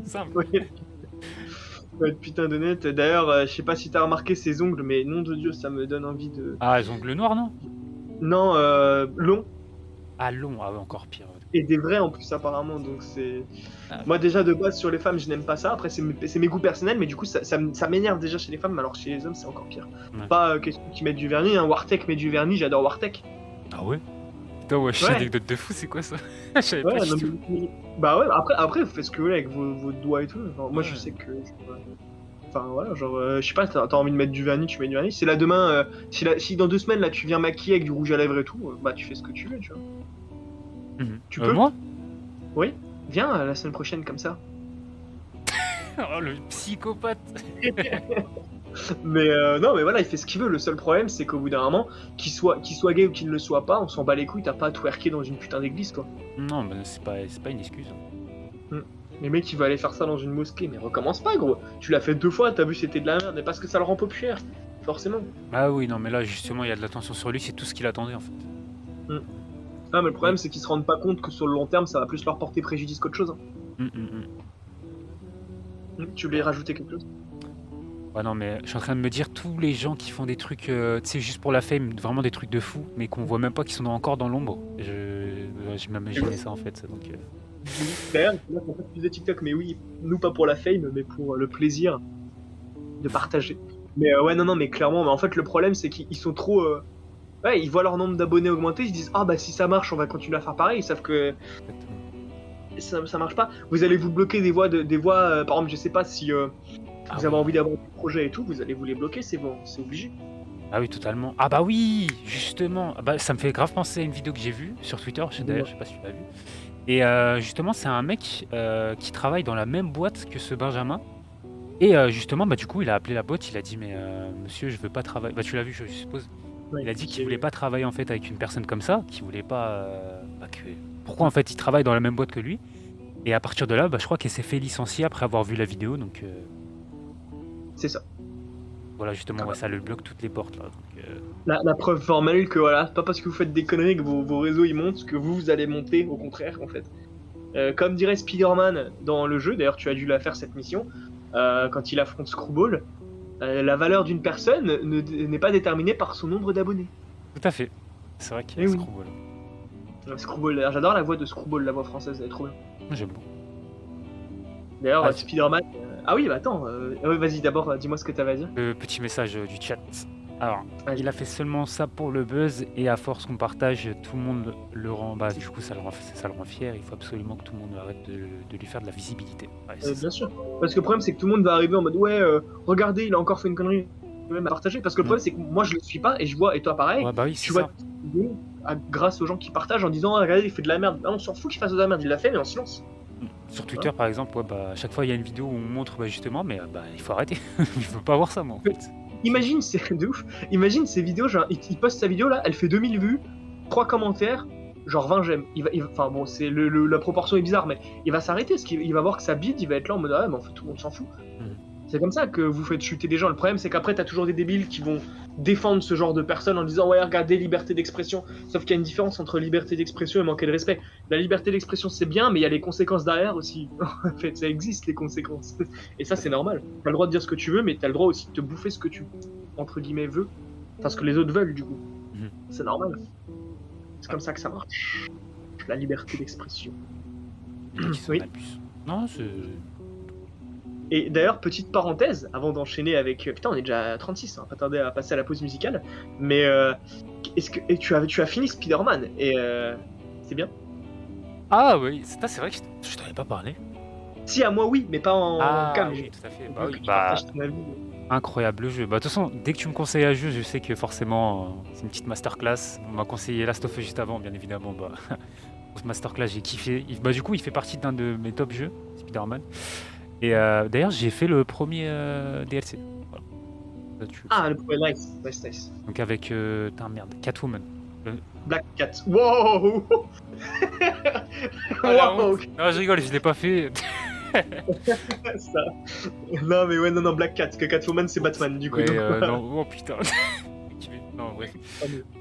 [SPEAKER 2] Simple.
[SPEAKER 1] ouais. Ouais, putain de net. D'ailleurs, je sais pas si t'as remarqué ses ongles, mais nom de Dieu, ça me donne envie de.
[SPEAKER 2] Ah, les ongles noirs, non?
[SPEAKER 1] Non, long.
[SPEAKER 2] Ah, long, ah ouais, encore pire.
[SPEAKER 1] Et des vrais en plus, apparemment. Donc c'est.
[SPEAKER 2] Ah.
[SPEAKER 1] Moi, déjà, de base, sur les femmes, je n'aime pas ça. Après, c'est mes goûts personnels, mais du coup, ça m'énerve déjà chez les femmes, mais alors chez les hommes, c'est encore pire.
[SPEAKER 2] Ouais.
[SPEAKER 1] Pas question qu'ils mettent du vernis. Hein. Wartek met du vernis, j'adore Wartek.
[SPEAKER 2] Ah ouais? Putain, ouais, j'ai une anecdote de fou, c'est quoi ça? Je savais pas du tout.
[SPEAKER 1] Bah ouais, après, vous faites ce que vous voulez avec vos doigts et tout. Genre, moi, je sais que. Enfin, voilà, genre, je sais pas, t'as envie de mettre du vernis, tu mets du vernis. C'est là demain, si dans 2 semaines, là, tu viens maquiller avec du rouge à lèvres et tout, bah, tu fais ce que tu veux, tu vois. Tu peux
[SPEAKER 2] Moi?
[SPEAKER 1] Oui, viens la semaine prochaine, comme ça.
[SPEAKER 2] Oh, le psychopathe.
[SPEAKER 1] Mais non, mais voilà, il fait ce qu'il veut. Le seul problème, c'est qu'au bout d'un moment, qu'il soit gay ou qu'il ne le soit pas, on s'en bat les couilles. T'as pas à twerker dans une putain d'église, quoi.
[SPEAKER 2] Non, mais c'est pas une excuse.
[SPEAKER 1] Les mecs, il va aller faire ça dans une mosquée, mais recommence pas, gros. Tu l'as fait 2 fois, t'as vu, c'était de la merde, mais parce que ça le rend populaire. forcément.
[SPEAKER 2] Ah oui, non, mais là, justement, il y a de l'attention sur lui, c'est tout ce qu'il attendait, en fait.
[SPEAKER 1] Mm. Ah, mais le problème,
[SPEAKER 2] Oui.
[SPEAKER 1] c'est qu'ils se rendent pas compte que sur le long terme, ça va plus leur porter préjudice qu'autre chose.
[SPEAKER 2] Hum, hum, hum.
[SPEAKER 1] Tu voulais rajouter quelque chose?
[SPEAKER 2] Ouais, non, mais je suis en train de me dire, tous les gens qui font des trucs, tu sais, juste pour la fame, vraiment des trucs de fou, mais qu'on voit même pas, qui sont encore dans l'ombre. J'ai même imaginé ça, en fait. Donc,
[SPEAKER 1] D'ailleurs, là, on fait plus de TikTok, mais oui, nous pas pour la fame, mais pour le plaisir de partager. Mais ouais, non, mais clairement, mais en fait, le problème, c'est qu'ils sont trop. Ouais, ils voient leur nombre d'abonnés augmenter, ils se disent ah bah si ça marche, on va continuer à faire pareil. Ils savent que ça marche pas. Vous allez vous bloquer des voix, par exemple, je sais pas si
[SPEAKER 2] Ah
[SPEAKER 1] vous avez
[SPEAKER 2] oui.
[SPEAKER 1] envie d'avoir des projets et tout, vous allez vous les bloquer, c'est bon, c'est obligé.
[SPEAKER 2] Ah oui, totalement. Ah bah oui, justement. Ah bah, ça me fait grave penser à une vidéo que j'ai vue sur Twitter, d'ailleurs, je sais pas si tu l'as vue. Et justement, c'est un mec qui travaille dans la même boîte que ce Benjamin. Et justement, bah, du coup, il a appelé la boîte, il a dit, mais monsieur, je veux pas travailler. Bah, tu l'as vu, je suppose.
[SPEAKER 1] Ouais,
[SPEAKER 2] Il a dit qu'il
[SPEAKER 1] j'ai-
[SPEAKER 2] voulait pas travailler en fait avec une personne comme ça, qu'il voulait pas. Bah, pourquoi en fait il travaille dans la même boîte que lui. Et à partir de là, bah, je crois qu'elle s'est fait licencier après avoir vu la vidéo. Donc
[SPEAKER 1] C'est ça.
[SPEAKER 2] voilà, justement, ouais, ça le bloque toutes les portes là. Donc,
[SPEAKER 1] La preuve formelle que voilà, c'est pas parce que vous faites des conneries que vos réseaux ils montent que vous allez monter, au contraire en fait. Comme dirait Spider-Man dans le jeu, d'ailleurs tu as dû la faire cette mission, quand il affronte Screwball, la valeur d'une personne n'est pas déterminée par son nombre d'abonnés.
[SPEAKER 2] tout à fait. C'est vrai qu'il y
[SPEAKER 1] Eh
[SPEAKER 2] a
[SPEAKER 1] oui.
[SPEAKER 2] Screwball.
[SPEAKER 1] Screwball, d'ailleurs, j'adore la voix de Screwball, la voix française, elle est trop bien.
[SPEAKER 2] Moi j'aime beaucoup.
[SPEAKER 1] D'ailleurs,
[SPEAKER 2] Ah,
[SPEAKER 1] Spider-Man. Ah oui, bah attends, ouais, vas-y d'abord, dis-moi ce que t'avais à dire.
[SPEAKER 2] le petit message du chat. Alors,
[SPEAKER 1] Vas-y.
[SPEAKER 2] il a fait seulement ça pour le buzz et à force qu'on partage, tout le monde le rend. Bah, du coup, ça le rend fier. Il faut absolument que tout le monde arrête de lui faire de la visibilité. Ouais, c'est ça.
[SPEAKER 1] Bien sûr. Parce que le problème, c'est que tout le monde va arriver en mode ouais, regardez, il a encore fait une connerie. Même à partager. Parce que le problème, c'est que moi, je le suis pas et je vois, et toi pareil,
[SPEAKER 2] Ouais, bah oui,
[SPEAKER 1] tu
[SPEAKER 2] c'est
[SPEAKER 1] vois
[SPEAKER 2] ça.
[SPEAKER 1] des vidéos, grâce aux gens qui partagent en disant ah, regardez, il fait de la merde. Ah, on s'en fout qu'il fasse de la merde, il l'a fait, mais en silence.
[SPEAKER 2] Sur Twitter, par exemple, ouais, bah, à chaque fois, il y a une vidéo où on montre bah, justement, mais bah, il faut arrêter. Il faut pas voir ça, moi, en fait.
[SPEAKER 1] Imagine, c'est de ouf. Imagine ces vidéos, genre, il poste sa vidéo là, elle fait 2000 vues, 3 commentaires, genre 20 j'aime. Enfin bon, c'est la proportion est bizarre, mais il va s'arrêter parce qu'il va voir que ça bide, il va être là en mode ah, mais en fait tout le monde s'en fout. C'est comme ça que vous faites chuter des gens. Le problème, c'est qu'après, t'as toujours des débiles qui vont défendre ce genre de personnes en disant ouais, regardez, liberté d'expression. Sauf qu'il y a une différence entre liberté d'expression et manquer de respect. La liberté d'expression, c'est bien, mais il y a les conséquences derrière aussi. En fait, ça existe, les conséquences. Et ça, c'est normal. T'as le droit de dire ce que tu veux, mais t'as le droit aussi de te bouffer ce que tu, entre guillemets, veux. Enfin, ce que les autres veulent, du coup.
[SPEAKER 2] Mhm.
[SPEAKER 1] C'est normal. C'est comme ça que ça marche. La liberté d'expression.
[SPEAKER 2] Il y en a qui s'en
[SPEAKER 1] Oui.
[SPEAKER 2] abusent. Non, c'est.
[SPEAKER 1] Et d'ailleurs, petite parenthèse, avant d'enchaîner avec... Putain, on est déjà à 36, on va pas tarder à passer à la pause musicale. Mais est-ce que et tu as fini Spider-Man et c'est bien?
[SPEAKER 2] Ah oui, c'est vrai que je t'avais pas parlé.
[SPEAKER 1] Si, à moi oui, mais pas en cam.
[SPEAKER 2] Oui, tout à fait.
[SPEAKER 1] Donc,
[SPEAKER 2] Bah oui,
[SPEAKER 1] je
[SPEAKER 2] bah,
[SPEAKER 1] partage ton avis.
[SPEAKER 2] incroyable jeu. Bah, de toute façon, dès que tu me conseilles un jeu, je sais que forcément, c'est une petite masterclass. On m'a conseillé Last of Us juste avant, bien évidemment. Bah, grosse masterclass, j'ai kiffé. Bah, du coup, il fait partie d'un de mes top jeux, Spider-Man. Et d'ailleurs, j'ai fait le premier DLC. Voilà. Là-dessus.
[SPEAKER 1] Ah, le premier, nice.
[SPEAKER 2] Donc avec, putain, merde, Catwoman.
[SPEAKER 1] Black Cat. Wow.
[SPEAKER 2] Ah, la
[SPEAKER 1] Wow.
[SPEAKER 2] honte. Non, je rigole, je l'ai pas fait.
[SPEAKER 1] Ça. Non, mais ouais, non, Black Cat, parce que Catwoman c'est Batman, du coup.
[SPEAKER 2] Ouais,
[SPEAKER 1] donc,
[SPEAKER 2] non, oh putain. Non, bref.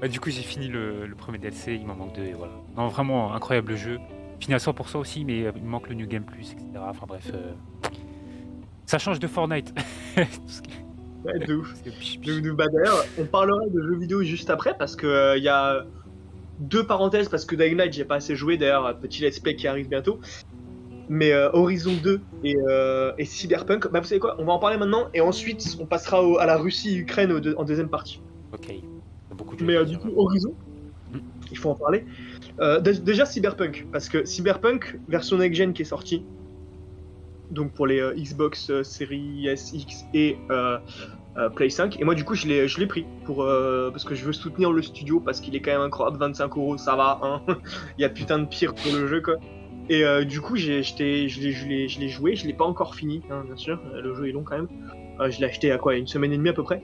[SPEAKER 2] Bah, du coup, j'ai fini le premier DLC, il m'en manque deux, et voilà. Non, vraiment, incroyable jeu. Fini à 100% aussi, mais il me manque le New Game Plus, etc. Enfin bref, ça change de Fortnite. Tout ce qui-
[SPEAKER 1] ouais, de ouf.
[SPEAKER 2] c'est pich, pich.
[SPEAKER 1] Bah, d'ailleurs, on parlera de jeux vidéo juste après parce que il y a deux parenthèses parce que Dying Light j'ai pas assez joué, d'ailleurs petit let's play qui arrive bientôt. Mais Horizon 2 et Cyberpunk, bah vous savez quoi, on va en parler maintenant et ensuite on passera à la Russie-Ukraine en deuxième partie.
[SPEAKER 2] Ok, il y a beaucoup de jeux
[SPEAKER 1] Mais
[SPEAKER 2] à
[SPEAKER 1] du
[SPEAKER 2] dire,
[SPEAKER 1] coup
[SPEAKER 2] là.
[SPEAKER 1] Horizon, il faut en parler. Déjà Cyberpunk, parce que Cyberpunk version next-gen qui est sortie, donc pour les Xbox Series S, X et Play 5. Et moi, du coup, je l'ai pris parce que je veux soutenir le studio parce qu'il est quand même incroyable. 25 €, ça va. Hein. Il y a putain de pire pour le jeu, quoi. Et du coup, je l'ai joué. Je l'ai pas encore fini, hein, bien sûr. Le jeu est long quand même. Je l'ai acheté à quoi, une semaine et demie à peu près.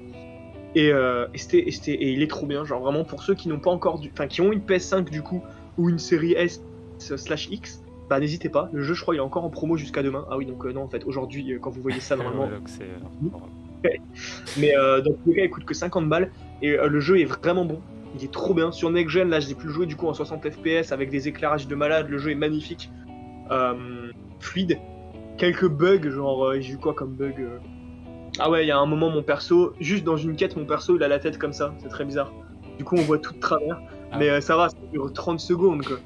[SPEAKER 1] Et il est trop bien. Genre vraiment pour ceux qui n'ont pas encore, enfin qui ont une PS5 du coup ou une série S/X. Bah n'hésitez pas, le jeu je crois il est encore en promo jusqu'à demain. Ah oui donc non en fait aujourd'hui quand vous voyez ça normalement.
[SPEAKER 2] Ouais, donc c'est-
[SPEAKER 1] Mais dans tous les cas, il coûte que 50 balles. Et le jeu est vraiment bon. Il est trop bien. Sur Next Gen, là, je l'ai pu le jouer du coup en 60 FPS avec des éclairages de malade. Le jeu est magnifique. Fluide. Quelques bugs, genre, j'ai eu quoi comme bug Ah ouais, il y a un moment, mon perso, juste dans une quête, mon perso, il a la tête comme ça. C'est très bizarre. Du coup, on voit tout de travers.
[SPEAKER 2] Ah.
[SPEAKER 1] Mais ça va, ça dure 30 secondes, quoi.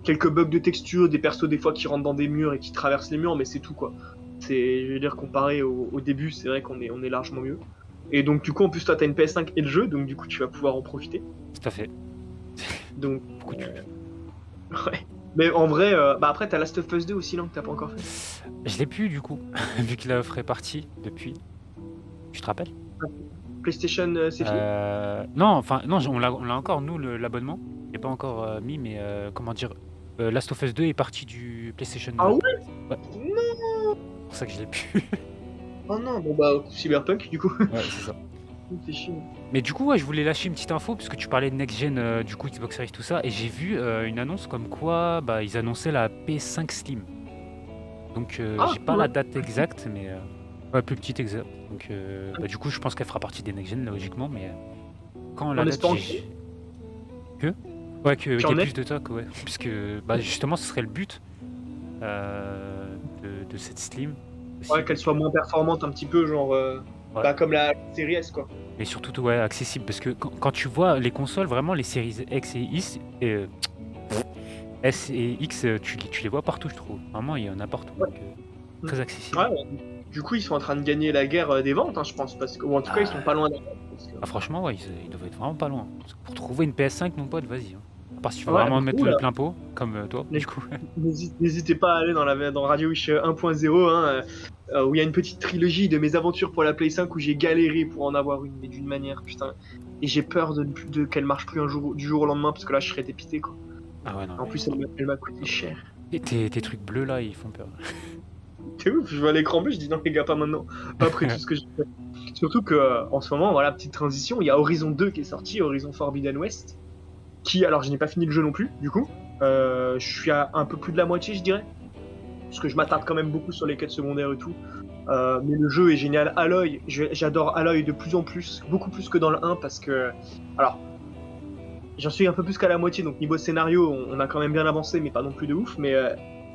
[SPEAKER 1] Quelques bugs de texture, des persos des fois qui rentrent dans des murs et qui traversent les murs, mais c'est tout, quoi. Je veux dire, comparé au début, c'est vrai qu'on est largement mieux. Et donc, du coup, en plus, toi, t'as une PS5 et le jeu, donc du coup, tu vas pouvoir en profiter.
[SPEAKER 2] Tout à fait.
[SPEAKER 1] Donc,
[SPEAKER 2] Beaucoup de pubs.
[SPEAKER 1] ouais. Mais en vrai, bah après, t'as Last of Us 2 aussi, non, que t'as pas encore fait.
[SPEAKER 2] Je l'ai plus du coup, vu que l'offre est partie depuis. Tu te rappelles?
[SPEAKER 1] PlayStation, c'est fini
[SPEAKER 2] Non, enfin, non, on l'a encore, nous, l'abonnement. Il n'est pas encore mis, mais comment dire, Last of Us 2 est parti du PlayStation.
[SPEAKER 1] Ah ouais
[SPEAKER 2] Ouais.
[SPEAKER 1] Non
[SPEAKER 2] C'est pour ça que je l'ai plus.
[SPEAKER 1] Oh non, bon bah, Cyberpunk, du coup.
[SPEAKER 2] Ouais, c'est ça.
[SPEAKER 1] C'est chiant.
[SPEAKER 2] Mais du coup, ouais, je voulais lâcher une petite info, puisque tu parlais de Next Gen, du coup, Xbox Series, tout ça, et j'ai vu une annonce comme quoi bah, ils annonçaient la PS5 Slim. Donc, j'ai pas la date exacte, mais ouais, plus petite exact. Donc, bah, du coup, je pense qu'elle fera partie des Next Gen, logiquement, mais quand la date. Que Ouais, qu'il y ait plus de toc, ouais. Puisque bah, justement, ce serait le but de cette Slim. Aussi.
[SPEAKER 1] Ouais, qu'elle soit moins performante un petit peu, genre ouais. Bah, comme la série S, quoi.
[SPEAKER 2] Et surtout, ouais, accessible, parce que quand tu vois les consoles, vraiment, les séries X et S et X, tu les vois partout, je trouve. Vraiment, il y en a partout, donc très accessible.
[SPEAKER 1] Ouais, du coup, ils sont en train de gagner la guerre des ventes, hein, je pense, ou en tout cas, ils sont pas loin d'arriver.
[SPEAKER 2] Ah, franchement, ouais, ils doivent être vraiment pas loin. Parce que pour trouver une PS5, mon pote, vas-y. Hein. À part si tu veux vraiment mettre le plein pot, comme toi, du coup.
[SPEAKER 1] N'hésitez pas à aller dans Radio Wish 1.0, hein, où il y a une petite trilogie de mes aventures pour la Play 5 où j'ai galéré pour en avoir une, mais d'une manière, putain. Et j'ai peur de qu'elle marche plus du jour au lendemain, parce que là, je serais dépité, quoi.
[SPEAKER 2] Ah ouais, non.
[SPEAKER 1] En plus, elle m'a coûté cher.
[SPEAKER 2] Et tes trucs bleus là, ils font peur.
[SPEAKER 1] T'es ouf, je vois l'écran bleu, je dis non, les gars, pas maintenant. Pas après tout ce que j'ai fait. Surtout que, en ce moment, voilà, petite transition, il y a Horizon 2 qui est sorti, Horizon Forbidden West. Qui, alors, je n'ai pas fini le jeu non plus, du coup. Je suis à un peu plus de la moitié, je dirais. Parce que je m'attarde quand même beaucoup sur les quêtes secondaires et tout. Mais le jeu est génial. Aloy, j'adore Aloy de plus en plus, beaucoup plus que dans le 1, parce que... Alors, j'en suis un peu plus qu'à la moitié, donc niveau scénario, on a quand même bien avancé, mais pas non plus de ouf. Mais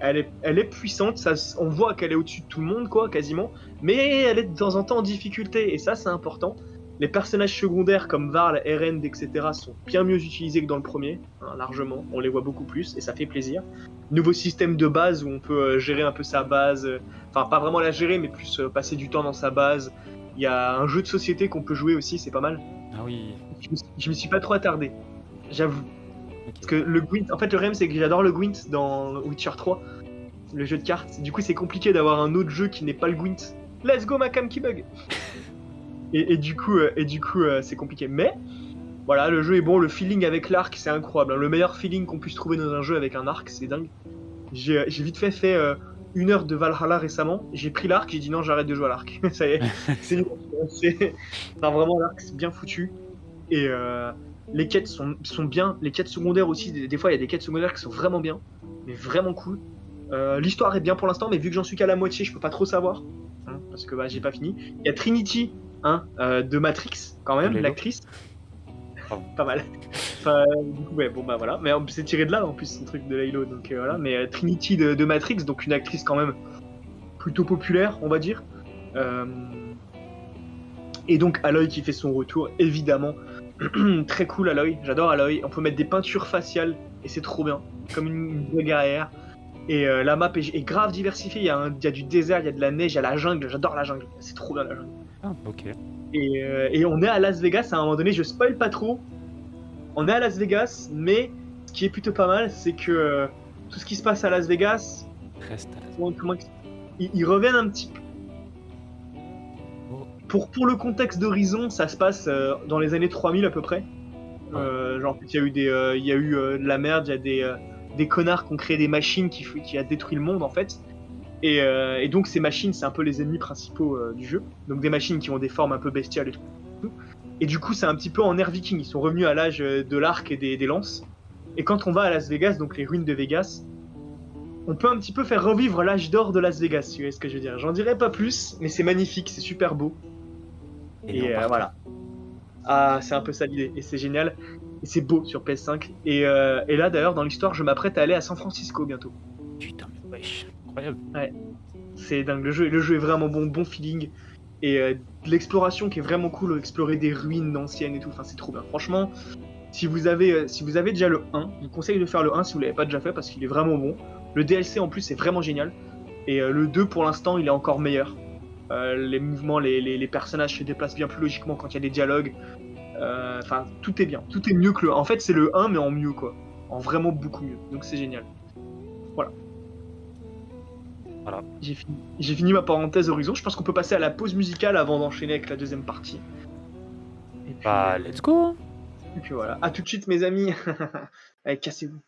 [SPEAKER 1] elle est puissante, on voit qu'elle est au-dessus de tout le monde, quoi, quasiment. Mais elle est de temps en temps en difficulté, et ça, c'est important. Les personnages secondaires comme Varl, Erend, etc. sont bien mieux utilisés que dans le premier, hein, largement. On les voit beaucoup plus, et ça fait plaisir. Nouveau système de base où on peut gérer un peu sa base, enfin pas vraiment la gérer, mais plus passer du temps dans sa base. Il y a un jeu de société qu'on peut jouer aussi, c'est pas mal.
[SPEAKER 2] Ah oui.
[SPEAKER 1] Je me suis pas trop attardé, j'avoue. Okay. Parce que le Gwent, en fait le problème c'est que j'adore le Gwent dans Witcher 3, le jeu de cartes. Du coup c'est compliqué d'avoir un autre jeu qui n'est pas le Gwent. Let's go ma cam qui bug. Et du coup c'est compliqué. Mais voilà, le jeu est bon, le feeling avec l'arc c'est incroyable. Le meilleur feeling qu'on puisse trouver dans un jeu avec un arc, c'est dingue. J'ai vite fait 1 heure de Valhalla récemment. J'ai pris l'arc, j'ai dit non, j'arrête de jouer à l'arc. Ça y est, c'est non, vraiment l'arc c'est bien foutu. Et les quêtes sont bien. Les quêtes secondaires aussi, des fois il y a des quêtes secondaires qui sont vraiment bien, mais vraiment cool. L'histoire est bien pour l'instant, mais vu que j'en suis qu'à la moitié, je peux pas trop savoir, hein, parce que bah, j'ai pas fini. Il y a Trinity, hein, de Matrix, quand même, l'actrice. Pas mal. Enfin, du coup, ouais, bon bah voilà. Mais c'est tiré de là en plus, ce truc de Halo, donc voilà. Mais Trinity de Matrix, donc une actrice quand même plutôt populaire, on va dire. Et donc Aloy qui fait son retour, évidemment. Très cool Aloy, j'adore Aloy. On peut mettre des peintures faciales et c'est trop bien, comme une vraie guerrière. Et la map est grave diversifiée. Il y a du désert, il y a de la neige, il y a la jungle. J'adore la jungle, c'est trop bien la jungle.
[SPEAKER 2] Ah, ok.
[SPEAKER 1] Et on est à Las Vegas à un moment donné, je spoil pas trop. On est à Las Vegas, mais ce qui est plutôt pas mal, c'est que tout ce qui se passe à Las Vegas,
[SPEAKER 2] reste à Las Vegas.
[SPEAKER 1] Ils reviennent un petit peu. Pour le contexte d'Horizon, ça se passe dans les années 3000 à peu près. Genre, il y a eu de la merde, il y a des connards qui ont créé des machines qui a détruit le monde en fait. Et donc ces machines, c'est un peu les ennemis principaux du jeu. Donc des machines qui ont des formes un peu bestiales et tout. Et du coup, c'est un petit peu en ère viking. Ils sont revenus à l'âge de l'arc et des lances. Et quand on va à Las Vegas, donc les ruines de Vegas, on peut un petit peu faire revivre l'âge d'or de Las Vegas, si vous voyez ce que je veux dire. J'en dirai pas plus, mais c'est magnifique, c'est super beau. Et voilà. Ah, c'est un peu ça l'idée, et c'est génial. Et c'est beau sur PS5. Et là, d'ailleurs, dans l'histoire, je m'apprête à aller à San Francisco bientôt.
[SPEAKER 2] Putain, mais wesh, incroyable.
[SPEAKER 1] Ouais, c'est dingue. Le jeu est vraiment bon feeling. Et de l'exploration qui est vraiment cool, explorer des ruines anciennes et tout. Enfin, c'est trop bien. Franchement, si vous avez déjà le 1, je vous conseille de faire le 1 si vous l'avez pas déjà fait parce qu'il est vraiment bon. Le DLC en plus est vraiment génial. Et le 2 pour l'instant, il est encore meilleur. Les mouvements, les personnages se déplacent bien plus logiquement quand il y a des dialogues. Enfin, tout est bien. Tout est mieux que le 1. En fait, c'est le 1 mais en mieux quoi. En vraiment beaucoup mieux. Donc c'est génial. Voilà. J'ai fini ma parenthèse Horizon. Je pense qu'on peut passer à la pause musicale avant d'enchaîner avec la deuxième partie. Et puis,
[SPEAKER 2] Bah, let's go.
[SPEAKER 1] Et puis voilà. À tout de suite, mes amis. Allez, cassez-vous.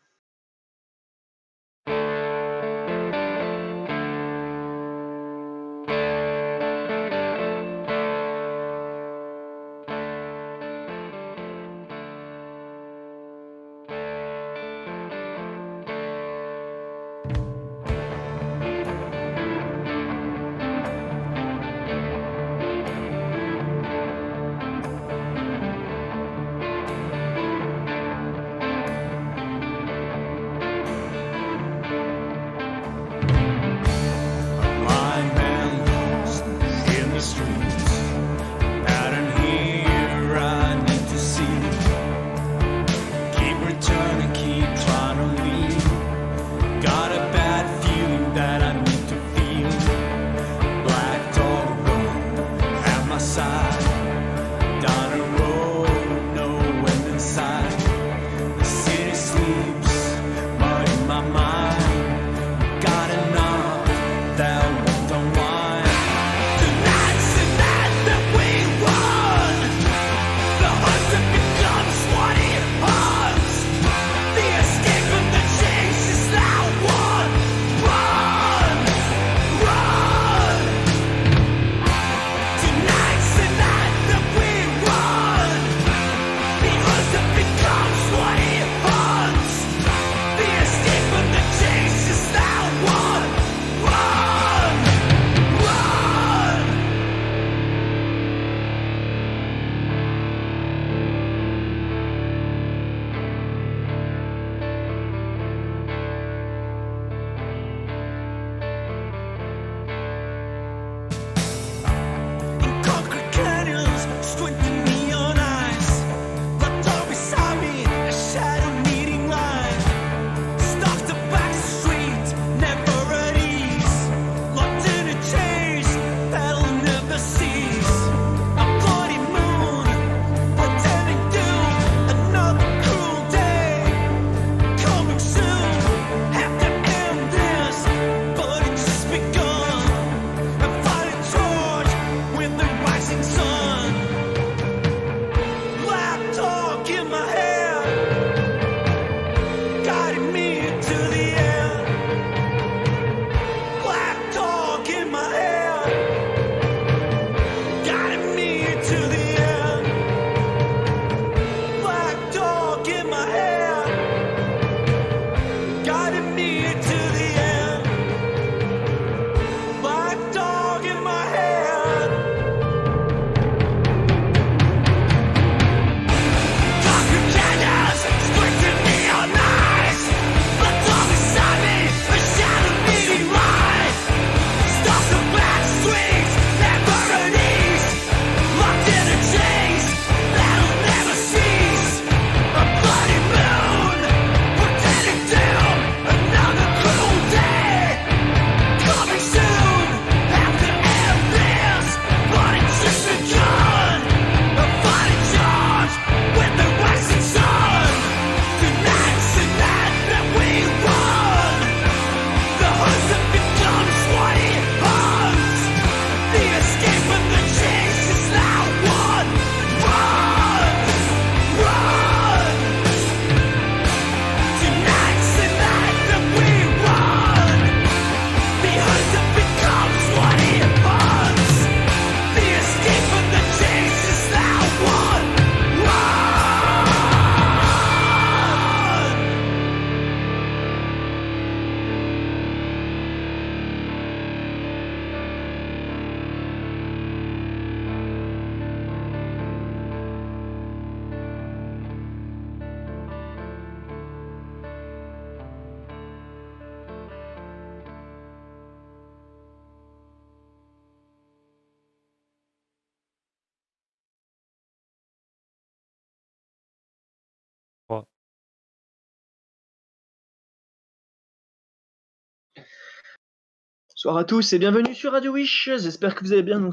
[SPEAKER 1] Bonsoir à tous et bienvenue sur Radio Wish. J'espère que vous allez bien.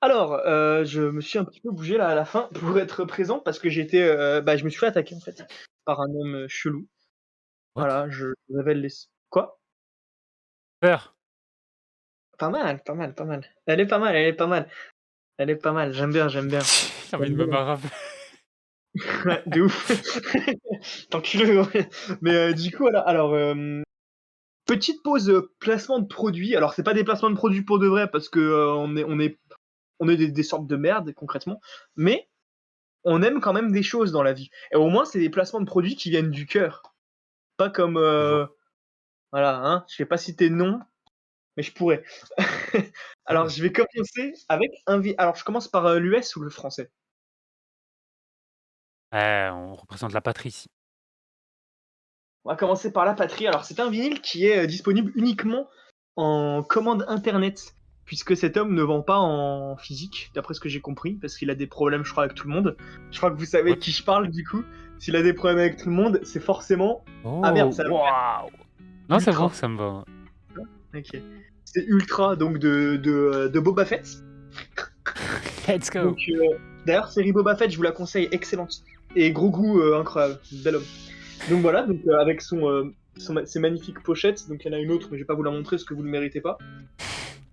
[SPEAKER 1] Alors, je me suis un petit peu bougé là à la fin pour être présent parce que je me suis fait attaquer en fait par un homme chelou.
[SPEAKER 2] What?
[SPEAKER 1] Voilà, je révèle les. Quoi?
[SPEAKER 2] Peur.
[SPEAKER 1] Pas mal, pas mal, pas mal. Elle est pas mal, elle est pas mal, elle est pas mal. J'aime bien, j'aime bien,
[SPEAKER 2] J'ai envie de
[SPEAKER 1] j'aime
[SPEAKER 2] me
[SPEAKER 1] bien.
[SPEAKER 2] marrer un peu.
[SPEAKER 1] Ouais, de ouf. T'enculé, ouais. Mais du coup, voilà. Alors, petite pause placement de produits. Alors, c'est pas des placements de produits pour de vrai parce que on est des sortes de merde concrètement, mais on aime quand même des choses dans la vie. Et au moins, c'est des placements de produits qui viennent du cœur. Pas comme.
[SPEAKER 2] Toujours.
[SPEAKER 1] Voilà, hein, je vais pas citer de nom, mais je pourrais.
[SPEAKER 2] Ah
[SPEAKER 1] Alors,
[SPEAKER 2] ouais.
[SPEAKER 1] je vais commencer avec Alors, je commence par l'US ou le français.
[SPEAKER 2] On représente la patrie ici.
[SPEAKER 1] On va commencer par la patrie. Alors, c'est un vinyle qui est disponible uniquement en commande internet, puisque cet homme ne vend pas en physique, d'après ce que j'ai compris, parce qu'il a des problèmes, je crois, avec tout le monde. Je crois que vous savez de
[SPEAKER 2] What?
[SPEAKER 1] qui je parle, du coup. S'il a des problèmes avec tout le monde, c'est forcément. Ah merde,
[SPEAKER 2] Oh,
[SPEAKER 1] ça
[SPEAKER 2] waouh! Non, c'est bon,
[SPEAKER 1] Ultra.
[SPEAKER 2] ça me va.
[SPEAKER 1] Ok. C'est Ultra, donc de Boba Fett.
[SPEAKER 2] Let's
[SPEAKER 1] Donc,
[SPEAKER 2] go!
[SPEAKER 1] d'ailleurs, série Boba Fett, je vous la conseille, excellente. Et gros goût, incroyable, bel homme. Donc voilà, donc avec ses magnifiques pochettes, donc il y en a une autre, mais je vais pas vous la montrer parce que vous ne le méritez pas.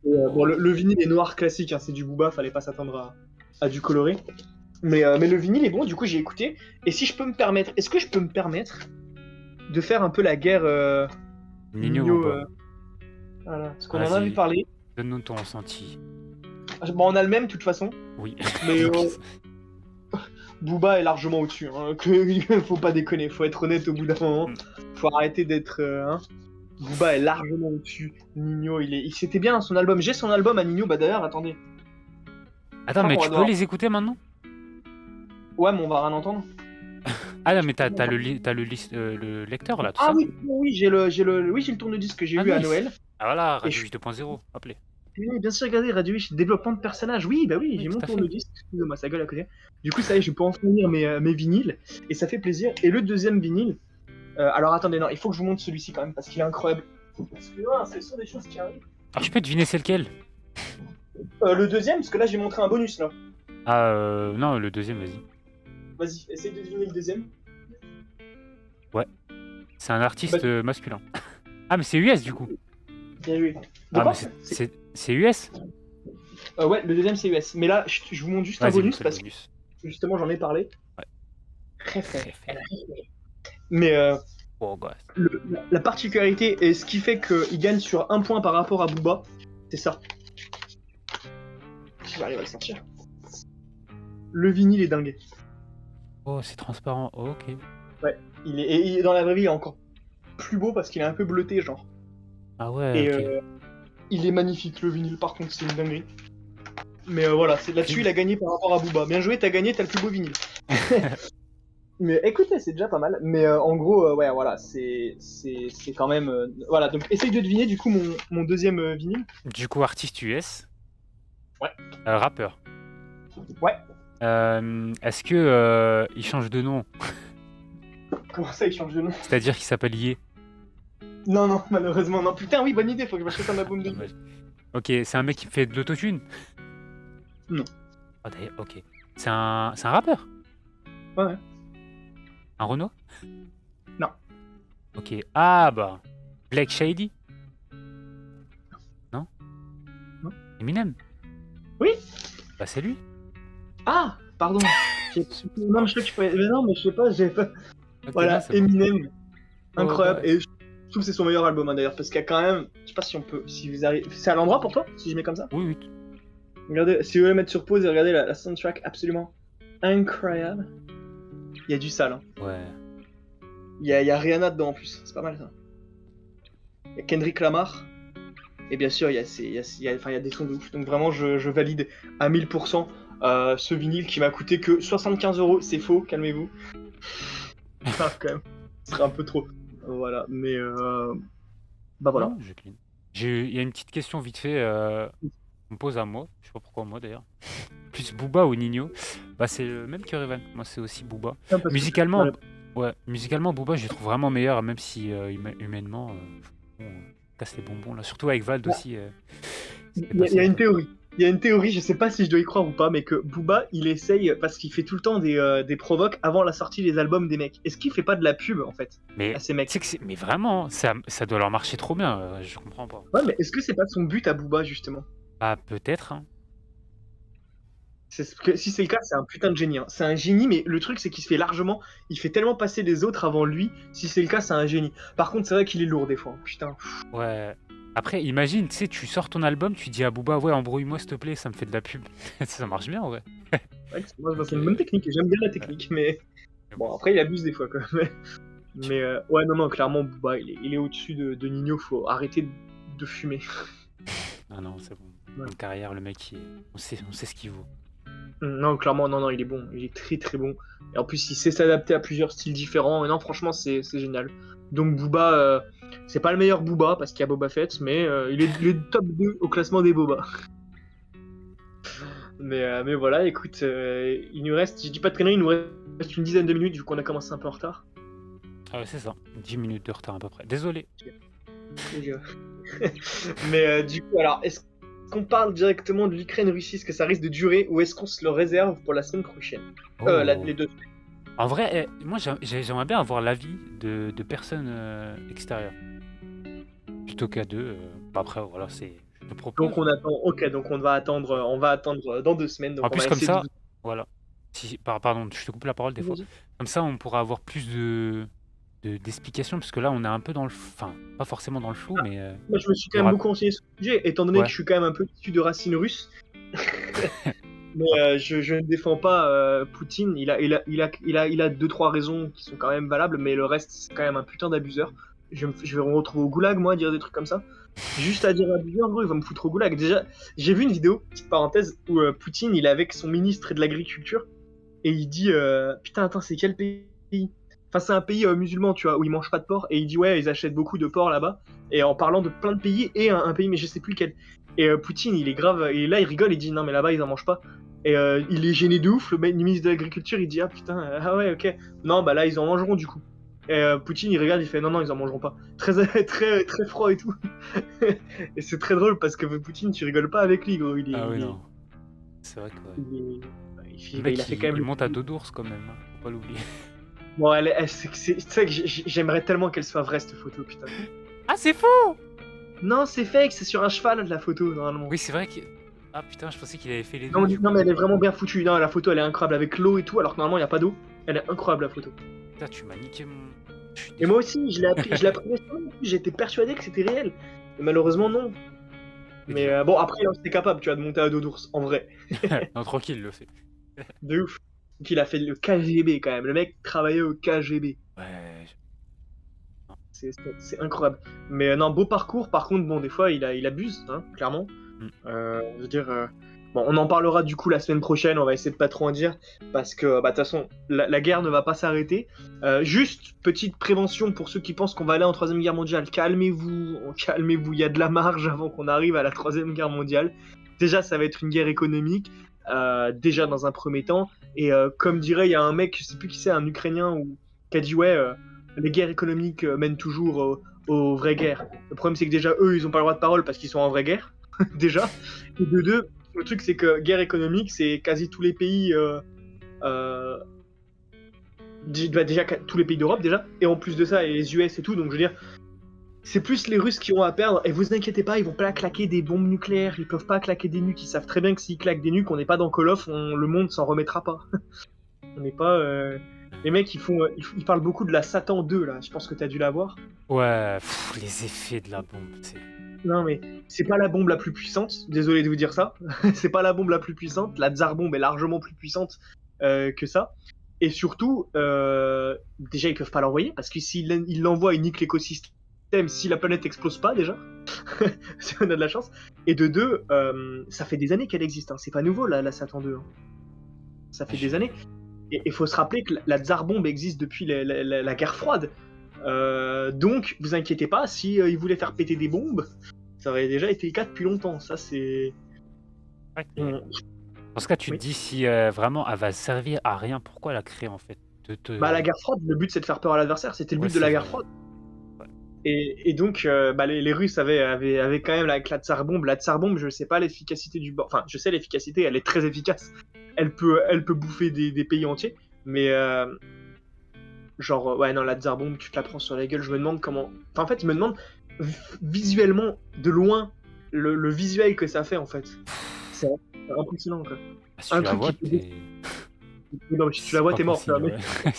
[SPEAKER 1] Et, bon, le vinyle est noir classique, hein, c'est du Booba, fallait pas s'attendre à du coloré. Mais le vinyle est bon, du coup j'ai écouté. Et si je peux me permettre, est-ce que je peux me permettre de faire un peu la guerre
[SPEAKER 2] Nino
[SPEAKER 1] Nino
[SPEAKER 2] Boba.
[SPEAKER 1] voilà, parce qu'on en avait
[SPEAKER 2] Vas-y,
[SPEAKER 1] parlé.
[SPEAKER 2] donne-nous ton ressenti.
[SPEAKER 1] Bon, on a le même de toute façon,
[SPEAKER 2] Oui.
[SPEAKER 1] mais
[SPEAKER 2] Donc,
[SPEAKER 1] Booba est largement au-dessus. Hein, faut pas déconner, faut être honnête au bout d'un moment. Faut arrêter d'être. Booba est largement au-dessus. Nino, c'était bien son album. J'ai son album à Nino, bah d'ailleurs, attendez. Je
[SPEAKER 2] Attends,
[SPEAKER 1] crois
[SPEAKER 2] mais
[SPEAKER 1] qu'on va
[SPEAKER 2] tu peux
[SPEAKER 1] devoir.
[SPEAKER 2] les écouter maintenant?
[SPEAKER 1] Ouais, mais on va rien entendre.
[SPEAKER 2] Ah non, mais t'as le lecteur là, tout
[SPEAKER 1] Ah
[SPEAKER 2] ça?
[SPEAKER 1] oui, oui, oui, j'ai le tourne-disque que j'ai
[SPEAKER 2] Ah
[SPEAKER 1] eu à
[SPEAKER 2] nice!
[SPEAKER 1] Noël.
[SPEAKER 2] Ah voilà,
[SPEAKER 1] Et
[SPEAKER 2] Radio Wish 2.0, appelez.
[SPEAKER 1] oui, bien sûr, regardez, Radio Wish, développement de personnages. Oui, bah oui,
[SPEAKER 2] Oui,
[SPEAKER 1] j'ai
[SPEAKER 2] tout
[SPEAKER 1] mon
[SPEAKER 2] à fait.
[SPEAKER 1] tourne-disque. Excusez-moi, ça gueule à côté. Du coup, ça y est, je peux enfin lire mes vinyles. Et ça fait plaisir. Et le deuxième vinyle. Alors attendez, non, il faut que je vous montre celui-ci quand même, parce qu'il est incroyable. Parce que ce sont des choses qui arrivent.
[SPEAKER 2] Alors, je peux deviner c'est lequel?
[SPEAKER 1] Le deuxième, parce que là, j'ai montré un bonus là.
[SPEAKER 2] Ah, non, le deuxième, vas-y.
[SPEAKER 1] Vas-y, essaye de deviner le deuxième.
[SPEAKER 2] Ouais. C'est un artiste
[SPEAKER 1] Bah,
[SPEAKER 2] masculin. Ah, mais c'est US du coup.
[SPEAKER 1] bien joué. De
[SPEAKER 2] Ah, mais
[SPEAKER 1] quoi
[SPEAKER 2] c'est US?
[SPEAKER 1] Ouais, le deuxième c'est US. Mais là, je vous montre juste un
[SPEAKER 2] Vas-y,
[SPEAKER 1] bonus
[SPEAKER 2] montre le
[SPEAKER 1] parce que
[SPEAKER 2] bonus.
[SPEAKER 1] justement j'en ai parlé.
[SPEAKER 2] Ouais.
[SPEAKER 1] Très fort.
[SPEAKER 2] Très fort.
[SPEAKER 1] Mais
[SPEAKER 2] Oh, gosse.
[SPEAKER 1] la particularité et ce qui fait qu'il gagne sur un point par rapport à Booba, c'est ça. Je vais arriver à le sortir. Le vinyle est dingue.
[SPEAKER 2] Oh, c'est transparent. Oh, ok.
[SPEAKER 1] Ouais. Et dans la vraie vie, il est encore plus beau parce qu'il est un peu bleuté, genre.
[SPEAKER 2] Ah ouais,
[SPEAKER 1] Et
[SPEAKER 2] ok.
[SPEAKER 1] il est magnifique, le vinyle, par contre, c'est une dinguerie. Mais voilà, c'est là-dessus, il a gagné par rapport à Booba. Bien joué, t'as gagné, t'as le plus beau vinyle. Mais écoutez, c'est déjà pas mal. Mais en gros, ouais, voilà, c'est quand même. Voilà, donc essaye de deviner du coup mon deuxième vinyle.
[SPEAKER 2] Du coup, artiste US.
[SPEAKER 1] Ouais.
[SPEAKER 2] Rappeur.
[SPEAKER 1] Ouais.
[SPEAKER 2] Est-ce que il change de nom?
[SPEAKER 1] Comment ça, il change de nom?
[SPEAKER 2] C'est-à-dire qu'il s'appelle Ye?
[SPEAKER 1] Non, non, malheureusement, non. Putain, oui, bonne idée, faut que je m'achète un album de.
[SPEAKER 2] Dommage. Ok, c'est un mec qui fait de l'autotune?
[SPEAKER 1] Non.
[SPEAKER 2] Oh, d'ailleurs, ok. C'est un rappeur?
[SPEAKER 1] Ouais.
[SPEAKER 2] Un Renault?
[SPEAKER 1] Non.
[SPEAKER 2] Ok. Ah bah. Black Shady? Non?
[SPEAKER 1] Non.
[SPEAKER 2] Eminem?
[SPEAKER 1] Oui.
[SPEAKER 2] Bah c'est lui.
[SPEAKER 1] Ah, pardon. Non, mais je sais que tu peux. Mais non, mais je sais pas, j'ai pas.
[SPEAKER 2] Ok,
[SPEAKER 1] Voilà,
[SPEAKER 2] non, c'est bon.
[SPEAKER 1] Eminem.
[SPEAKER 2] Oh,
[SPEAKER 1] Incroyable.
[SPEAKER 2] bah,
[SPEAKER 1] Et je trouve que c'est son meilleur album, hein, d'ailleurs, parce qu'il y a quand même. Je sais pas si on peut. Si vous arrivez. C'est à l'endroit pour toi, si je mets comme ça?
[SPEAKER 2] oui, oui.
[SPEAKER 1] Regardez, si vous voulez mettre sur pause et regarder la soundtrack absolument incroyable. Il y a du sale, hein.
[SPEAKER 2] Ouais.
[SPEAKER 1] Il y a Rihanna dedans en plus, c'est pas mal ça. Il y a Kendrick Lamar. Et bien sûr, il y a des sons de ouf. Donc vraiment, je valide à 1000% ce vinyle qui m'a coûté que 75€. C'est faux, calmez-vous. Ah, quand même, ce serait un peu trop. Voilà, mais bah voilà.
[SPEAKER 2] Non, j'ai clean. Il y a une petite question vite fait. On me pose à moi. Je sais pas pourquoi moi d'ailleurs. Plus Booba ou Nino. Bah c'est le même que Revan. Moi c'est aussi Booba.
[SPEAKER 1] Tiens, parce que
[SPEAKER 2] Musicalement, ouais, musicalement Booba je le trouve vraiment meilleur, même si humainement, bon, casse les bonbons là. Surtout avec Vald aussi. C'était
[SPEAKER 1] Il
[SPEAKER 2] pas
[SPEAKER 1] y a
[SPEAKER 2] ça.
[SPEAKER 1] une théorie. Il y a une théorie, je sais pas si je dois y croire ou pas, mais que Booba, il essaye, parce qu'il fait tout le temps des provoques avant la sortie des albums des mecs. Est-ce qu'il fait pas de la pub, en fait,
[SPEAKER 2] Mais
[SPEAKER 1] à ces
[SPEAKER 2] tu sais
[SPEAKER 1] mecs?
[SPEAKER 2] que mais vraiment, ça doit leur marcher trop bien. Je comprends pas.
[SPEAKER 1] Ouais, mais est-ce que c'est pas son but à Booba, justement?
[SPEAKER 2] Ah, peut-être, hein.
[SPEAKER 1] Si c'est le cas, c'est un putain de génie, hein. C'est un génie, mais le truc, c'est qu'il se fait largement. Il fait tellement passer les autres avant lui. Si c'est le cas, c'est un génie. Par contre, c'est vrai qu'il est lourd des fois, hein. Putain.
[SPEAKER 2] Ouais. Après, imagine, tu sais, tu sors ton album, tu dis à Booba, ouais, embrouille-moi s'il te plaît, ça me fait de la pub. Ça marche bien en vrai.
[SPEAKER 1] Ouais, moi,
[SPEAKER 2] Donc,
[SPEAKER 1] c'est une bonne technique, et j'aime bien la
[SPEAKER 2] ouais.
[SPEAKER 1] technique, mais
[SPEAKER 2] Mais
[SPEAKER 1] bon,
[SPEAKER 2] bon,
[SPEAKER 1] après, il abuse des fois, quand même.
[SPEAKER 2] tu-
[SPEAKER 1] Mais ouais, non, clairement, Booba, il est au-dessus de Nino. Faut arrêter de fumer.
[SPEAKER 2] Ah non, c'est bon.
[SPEAKER 1] Ouais.
[SPEAKER 2] Une carrière, le mec, on sait ce qu'il vaut.
[SPEAKER 1] Non, clairement, non, il est bon. Il est très très bon. Et en plus, il sait s'adapter à plusieurs styles différents. Et non, franchement, c'est génial. Donc, Booba, c'est pas le meilleur Booba parce qu'il y a Boba Fett, mais il est top 2 au classement des Boba. Mais voilà, écoute, il nous reste, je dis pas de conneries, il nous reste une dizaine de minutes vu qu'on a commencé un peu en retard.
[SPEAKER 2] Ah ouais, c'est ça. 10 minutes de retard à peu près. Désolé.
[SPEAKER 1] Mais du coup, alors, est-ce qu'on parle directement de l'Ukraine-Russie, est-ce que ça risque de durer, ou est-ce qu'on se le réserve pour la semaine prochaine?
[SPEAKER 2] Oh.
[SPEAKER 1] Les deux.
[SPEAKER 2] En vrai, moi, j'aimerais bien avoir l'avis de personnes extérieures. Plutôt qu'à deux. Après, voilà, je te propose.
[SPEAKER 1] Donc on attend, ok, donc on va attendre dans 2 semaines. Donc
[SPEAKER 2] En
[SPEAKER 1] on
[SPEAKER 2] plus,
[SPEAKER 1] va
[SPEAKER 2] comme
[SPEAKER 1] essayer
[SPEAKER 2] ça,
[SPEAKER 1] de...
[SPEAKER 2] voilà. Pardon, je te coupe la parole des fois.
[SPEAKER 1] Vas-y.
[SPEAKER 2] Comme ça, on pourra avoir plus d'explications, parce que là, on est un peu dans le... Enfin, pas forcément dans le flou, mais...
[SPEAKER 1] Moi je me suis
[SPEAKER 2] il y
[SPEAKER 1] quand même
[SPEAKER 2] aura...
[SPEAKER 1] beaucoup renseigné sur le sujet, étant donné
[SPEAKER 2] Ouais.
[SPEAKER 1] que je suis quand même un peu issu de racines russes. Mais je ne défends pas Poutine. Il a 2-3 raisons qui sont quand même valables, mais le reste c'est quand même un putain d'abuseur. Je vais me retrouver au goulag, moi, à dire des trucs comme ça. Juste à dire abuseur, gros, il va me foutre au goulag. Déjà, j'ai vu une vidéo, petite parenthèse, où Poutine, il est avec son ministre de l'Agriculture, et il dit putain, attends, c'est quel pays? Enfin, c'est un pays musulman, tu vois, où ils mangent pas de porc, et il dit ouais, ils achètent beaucoup de porc là-bas, et en parlant de plein de pays, et un pays, mais je sais plus lequel. Et Poutine, il est grave, et là, il rigole, il dit non, mais là-bas, ils en mangent pas. Et il est gêné de ouf, le ministre de l'Agriculture, il dit ah putain, ah ouais, ok, non, bah là, ils en mangeront du coup. Et Poutine, il regarde, il fait non, ils en mangeront pas. Très, très, très froid et tout. Et c'est très drôle parce que Poutine, tu rigoles pas avec lui, gros.
[SPEAKER 2] Ah oui, non. C'est vrai que... Ouais. Le mec,
[SPEAKER 1] Il a fait quand même
[SPEAKER 2] il monte à dos d'ours quand même, hein. Faut pas l'oublier.
[SPEAKER 1] Bon, c'est ça que j'aimerais tellement qu'elle soit vraie, cette photo, putain.
[SPEAKER 2] Ah, c'est faux!
[SPEAKER 1] Non, c'est fake, c'est sur un cheval, la photo, normalement.
[SPEAKER 2] Oui, c'est vrai que... Ah putain, je pensais qu'il avait fait les
[SPEAKER 1] Non,
[SPEAKER 2] deux.
[SPEAKER 1] non, mais elle est vraiment bien foutue. Non, la photo, elle est incroyable avec l'eau et tout, alors que normalement, il n'y a pas d'eau. Elle est incroyable, la photo.
[SPEAKER 2] Putain, tu m'as niqué mon...
[SPEAKER 1] Et moi aussi, je l'ai appris récemment, j'étais persuadé que c'était réel. Mais malheureusement, non. Mais bon, après, c'était capable, tu vois, de monter à dos d'ours, en vrai.
[SPEAKER 2] Non, tranquille, il le fait.
[SPEAKER 1] De ouf. Donc, il a fait le KGB, quand même. Le mec travaillait au KGB.
[SPEAKER 2] Ouais.
[SPEAKER 1] C'est incroyable. Mais non, beau parcours. Par contre, bon, des fois, il abuse, hein, clairement. Je veux dire, bon, on en parlera du coup la semaine prochaine. On va essayer de pas trop en dire parce que, bah, de toute façon, la guerre ne va pas s'arrêter. Juste petite prévention pour ceux qui pensent qu'on va aller en troisième guerre mondiale. Calmez-vous, calmez-vous. Il y a de la marge avant qu'on arrive à la troisième guerre mondiale. Déjà, ça va être une guerre économique. Déjà dans un premier temps. Et comme dirait, il y a un mec, je sais plus qui c'est, un Ukrainien qui a dit ouais. Les guerres économiques mènent toujours aux vraies guerres. Le problème, c'est que déjà, eux, ils ont pas le droit de parole parce qu'ils sont en vraie guerre, déjà. Et de deux, le truc, c'est que guerre économique, c'est quasi tous les pays... déjà, tous les pays d'Europe, déjà. Et en plus de ça, et les US et tout. Donc, je veux dire, c'est plus les Russes qui ont à perdre. Et vous inquiétez pas, ils vont pas claquer des bombes nucléaires. Ils peuvent pas claquer des nuques. Ils savent très bien que s'ils claquent des nuques, on n'est pas dans Call of, le monde s'en remettra pas. On n'est pas... Les mecs, ils parlent beaucoup de la Satan 2, là. Je pense que t'as dû la voir.
[SPEAKER 2] Ouais, les effets de la bombe, c'est...
[SPEAKER 1] Non, mais c'est pas la bombe la plus puissante. Désolé de vous dire ça. C'est pas la bombe la plus puissante. La Tsar bombe est largement plus puissante que ça. Et surtout, déjà, ils peuvent pas l'envoyer parce que s'ils l'envoient, ils niquent l'écosystème. Si la planète explose pas, déjà, si on a de la chance. Et de deux, ça fait des années qu'elle existe. Hein. C'est pas nouveau, la Satan 2. Hein. Ça fait des années. Et il faut se rappeler que la Tsar bombe existe depuis la guerre froide. Donc, vous inquiétez pas, si ils voulaient faire péter des bombes, ça aurait déjà été le cas depuis longtemps. Ça, c'est...
[SPEAKER 2] Ouais, dans ce cas, tu te dis si vraiment elle va servir à rien, pourquoi la créer en fait
[SPEAKER 1] Bah, la guerre froide, le but c'est de faire peur à l'adversaire, c'était le but de la guerre froide.
[SPEAKER 2] Ouais.
[SPEAKER 1] Et donc, les Russes avaient quand même avec la Tsar-bombe. La Tsar-bombe, je sais pas l'efficacité enfin, je sais l'efficacité, elle est très efficace. Elle peut bouffer des pays entiers, mais ouais, non, la Tsar-bombe, tu te la prends sur la gueule. Je me demande comment. Enfin, en fait, je me demande visuellement, de loin, le visuel que ça fait, en fait. C'est impressionnant, quoi.
[SPEAKER 2] Ah, si
[SPEAKER 1] Un
[SPEAKER 2] tu la
[SPEAKER 1] truc
[SPEAKER 2] vois,
[SPEAKER 1] qui. Non, mais si tu la
[SPEAKER 2] c'est
[SPEAKER 1] vois,
[SPEAKER 2] pas
[SPEAKER 1] t'es mort, tu vois.
[SPEAKER 2] possible, ouais.